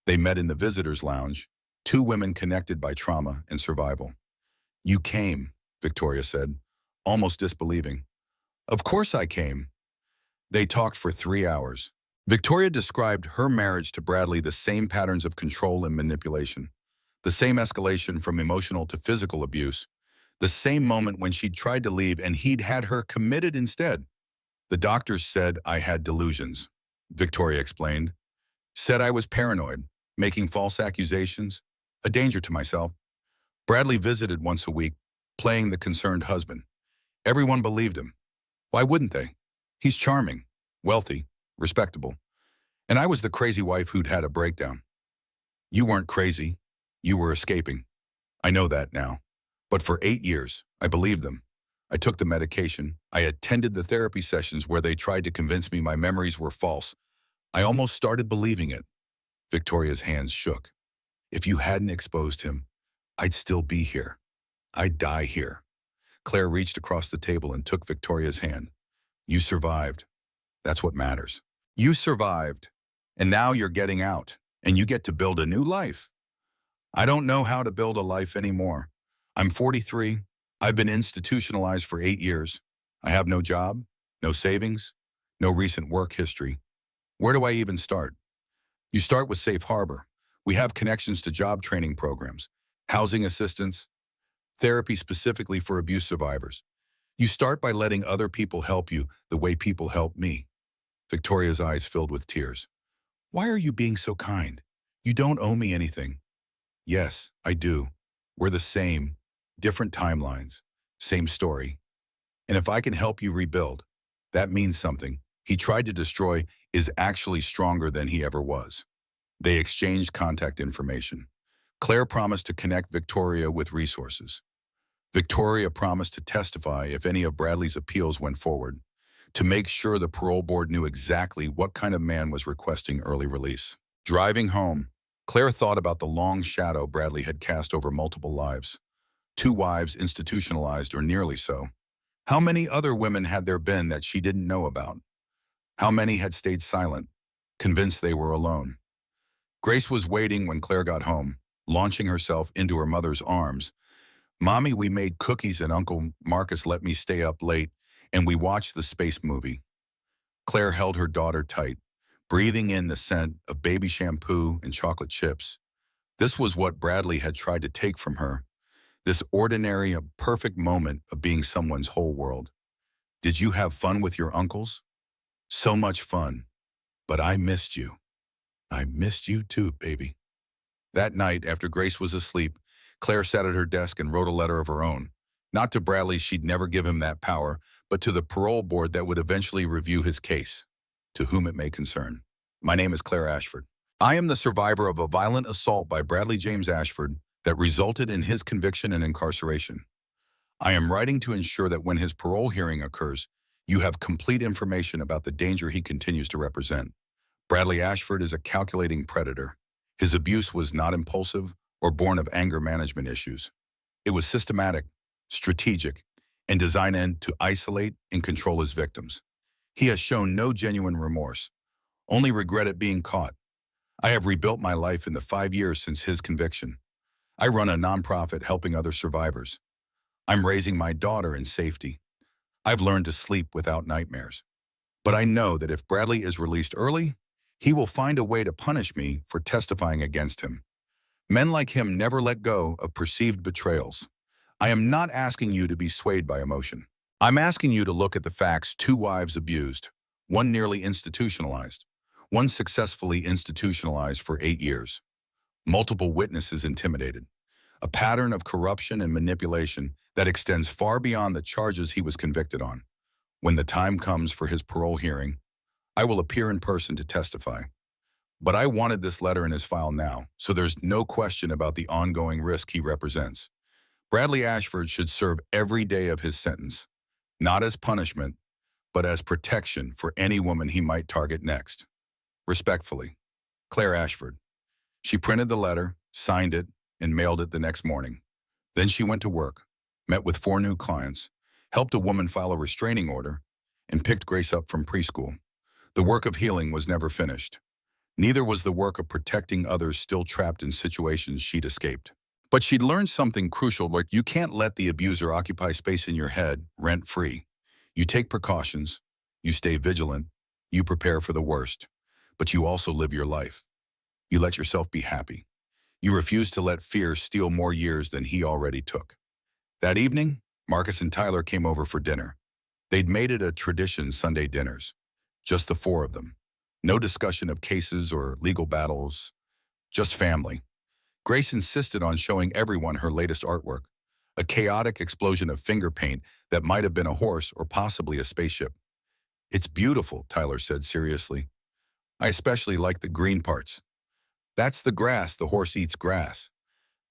They met in the visitors' lounge, 2 women connected by trauma and survival. You came, Victoria said, almost disbelieving. Of course I came. They talked for 3 hours. Victoria described her marriage to Bradley, the same patterns of control and manipulation, the same escalation from emotional to physical abuse, the same moment when she'd tried to leave and he'd had her committed instead. The doctors said I had delusions, Victoria explained. Said I was paranoid, making false accusations, a danger to myself. Bradley visited once a week, playing the concerned husband. Everyone believed him. Why wouldn't they? He's charming, wealthy, respectable. And I was the crazy wife who'd had a breakdown. You weren't crazy. You were escaping. I know that now. But for 8 years, I believed them. I took the medication. I attended the therapy sessions where they tried to convince me my memories were false. I almost started believing it. Victoria's hands shook. If you hadn't exposed him, I'd still be here. I'd die here. Claire reached across the table and took Victoria's hand. You survived. That's what matters. You survived. And now you're getting out. And you get to build a new life. I don't know how to build a life anymore. I'm 43. I've been institutionalized for 8 years. I have no job, no savings, no recent work history. Where do I even start? You start with Safe Harbor. We have connections to job training programs, housing assistance, therapy specifically for abuse survivors. You start by letting other people help you the way people help me. Victoria's eyes filled with tears. Why are you being so kind? You don't owe me anything. Yes, I do. We're the same, different timelines, same story. And if I can help you rebuild, that means something. He tried to destroy is actually stronger than he ever was. They exchanged contact information. Claire promised to connect Victoria with resources. Victoria promised to testify if any of Bradley's appeals went forward, to make sure the parole board knew exactly what kind of man was requesting early release. Driving home, Claire thought about the long shadow Bradley had cast over multiple lives. 2 wives institutionalized or nearly so. How many other women had there been that she didn't know about? How many had stayed silent, convinced they were alone? Grace was waiting when Claire got home, launching herself into her mother's arms. "Mommy, we made cookies and Uncle Marcus let me stay up late, and we watched the space movie." Claire held her daughter tight, breathing in the scent of baby shampoo and chocolate chips. This was what Bradley had tried to take from her, this ordinary, perfect moment of being someone's whole world. "Did you have fun with your uncles?" "So much fun, but I missed you." "I missed you too, baby." That night, after Grace was asleep, Claire sat at her desk and wrote a letter of her own. Not to Bradley, she'd never give him that power, but to the parole board that would eventually review his case. To whom it may concern. My name is Claire Ashford. I am the survivor of a violent assault by Bradley James Ashford that resulted in his conviction and incarceration. I am writing to ensure that when his parole hearing occurs, you have complete information about the danger he continues to represent. Bradley Ashford is a calculating predator. His abuse was not impulsive or born of anger management issues. It was systematic, strategic, and designed to isolate and control his victims. He has shown no genuine remorse, only regret at being caught. I have rebuilt my life in the 5 years since his conviction. I run a nonprofit helping other survivors. I'm raising my daughter in safety. I've learned to sleep without nightmares. But I know that if Bradley is released early, he will find a way to punish me for testifying against him. Men like him never let go of perceived betrayals. I am not asking you to be swayed by emotion. I'm asking you to look at the facts: 2 wives abused, one nearly institutionalized, one successfully institutionalized for 8 years, multiple witnesses intimidated, a pattern of corruption and manipulation that extends far beyond the charges he was convicted on. When the time comes for his parole hearing, I will appear in person to testify. But I wanted this letter in his file now, so there's no question about the ongoing risk he represents. Bradley Ashford should serve every day of his sentence, not as punishment, but as protection for any woman he might target next. Respectfully, Claire Ashford. She printed the letter, signed it, and mailed it the next morning. Then she went to work, met with 4 new clients, helped a woman file a restraining order, and picked Grace up from preschool. The work of healing was never finished. Neither was the work of protecting others still trapped in situations she'd escaped. But she'd learned something crucial, like you can't let the abuser occupy space in your head rent-free. You take precautions, you stay vigilant, you prepare for the worst, but you also live your life. You let yourself be happy. You refuse to let fear steal more years than he already took. That evening, Marcus and Tyler came over for dinner. They'd made it a tradition: Sunday dinners. Just the 4 of them. No discussion of cases or legal battles, just family. Grace insisted on showing everyone her latest artwork, a chaotic explosion of finger paint that might have been a horse or possibly a spaceship. "It's beautiful," Tyler said seriously. "I especially like the green parts." "That's the grass. The horse eats grass."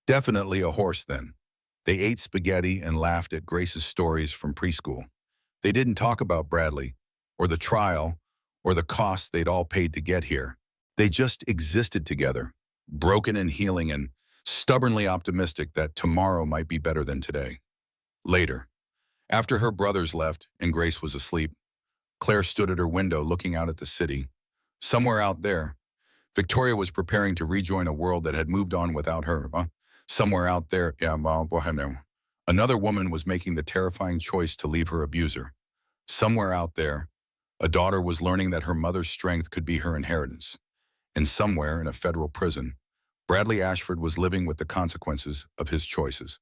"Definitely a horse then." They ate spaghetti and laughed at Grace's stories from preschool. They didn't talk about Bradley, or the trial, or the costs they'd all paid to get here. They just existed together, broken and healing and stubbornly optimistic that tomorrow might be better than today. Later, after her brothers left and Grace was asleep, Claire stood at her window looking out at the city. Somewhere out there, Victoria was preparing to rejoin a world that had moved on without her. Somewhere out there, another woman was making the terrifying choice to leave her abuser. Somewhere out there, a daughter was learning that her mother's strength could be her inheritance. And somewhere in a federal prison, Bradley Ashford was living with the consequences of his choices.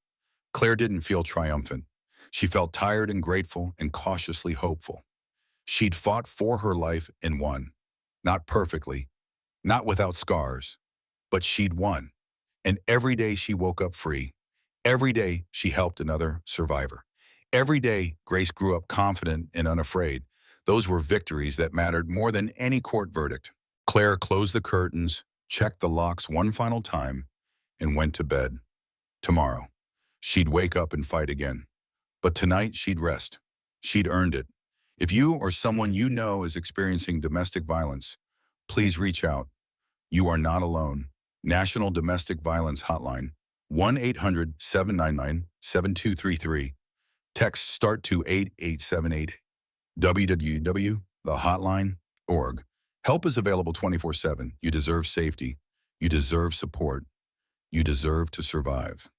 Claire didn't feel triumphant. She felt tired and grateful and cautiously hopeful. She'd fought for her life and won. Not perfectly, not without scars, but she'd won. And every day she woke up free. Every day she helped another survivor. Every day Grace grew up confident and unafraid. Those were victories that mattered more than any court verdict. Claire closed the curtains, checked the locks one final time, and went to bed. Tomorrow, she'd wake up and fight again. But tonight she'd rest. She'd earned it. If you or someone you know is experiencing domestic violence, please reach out. You are not alone. National Domestic Violence Hotline, 1-800-799-7233. Text START to 8878. www.thehotline.org. Help is available 24/7. You deserve safety. You deserve support. You deserve to survive.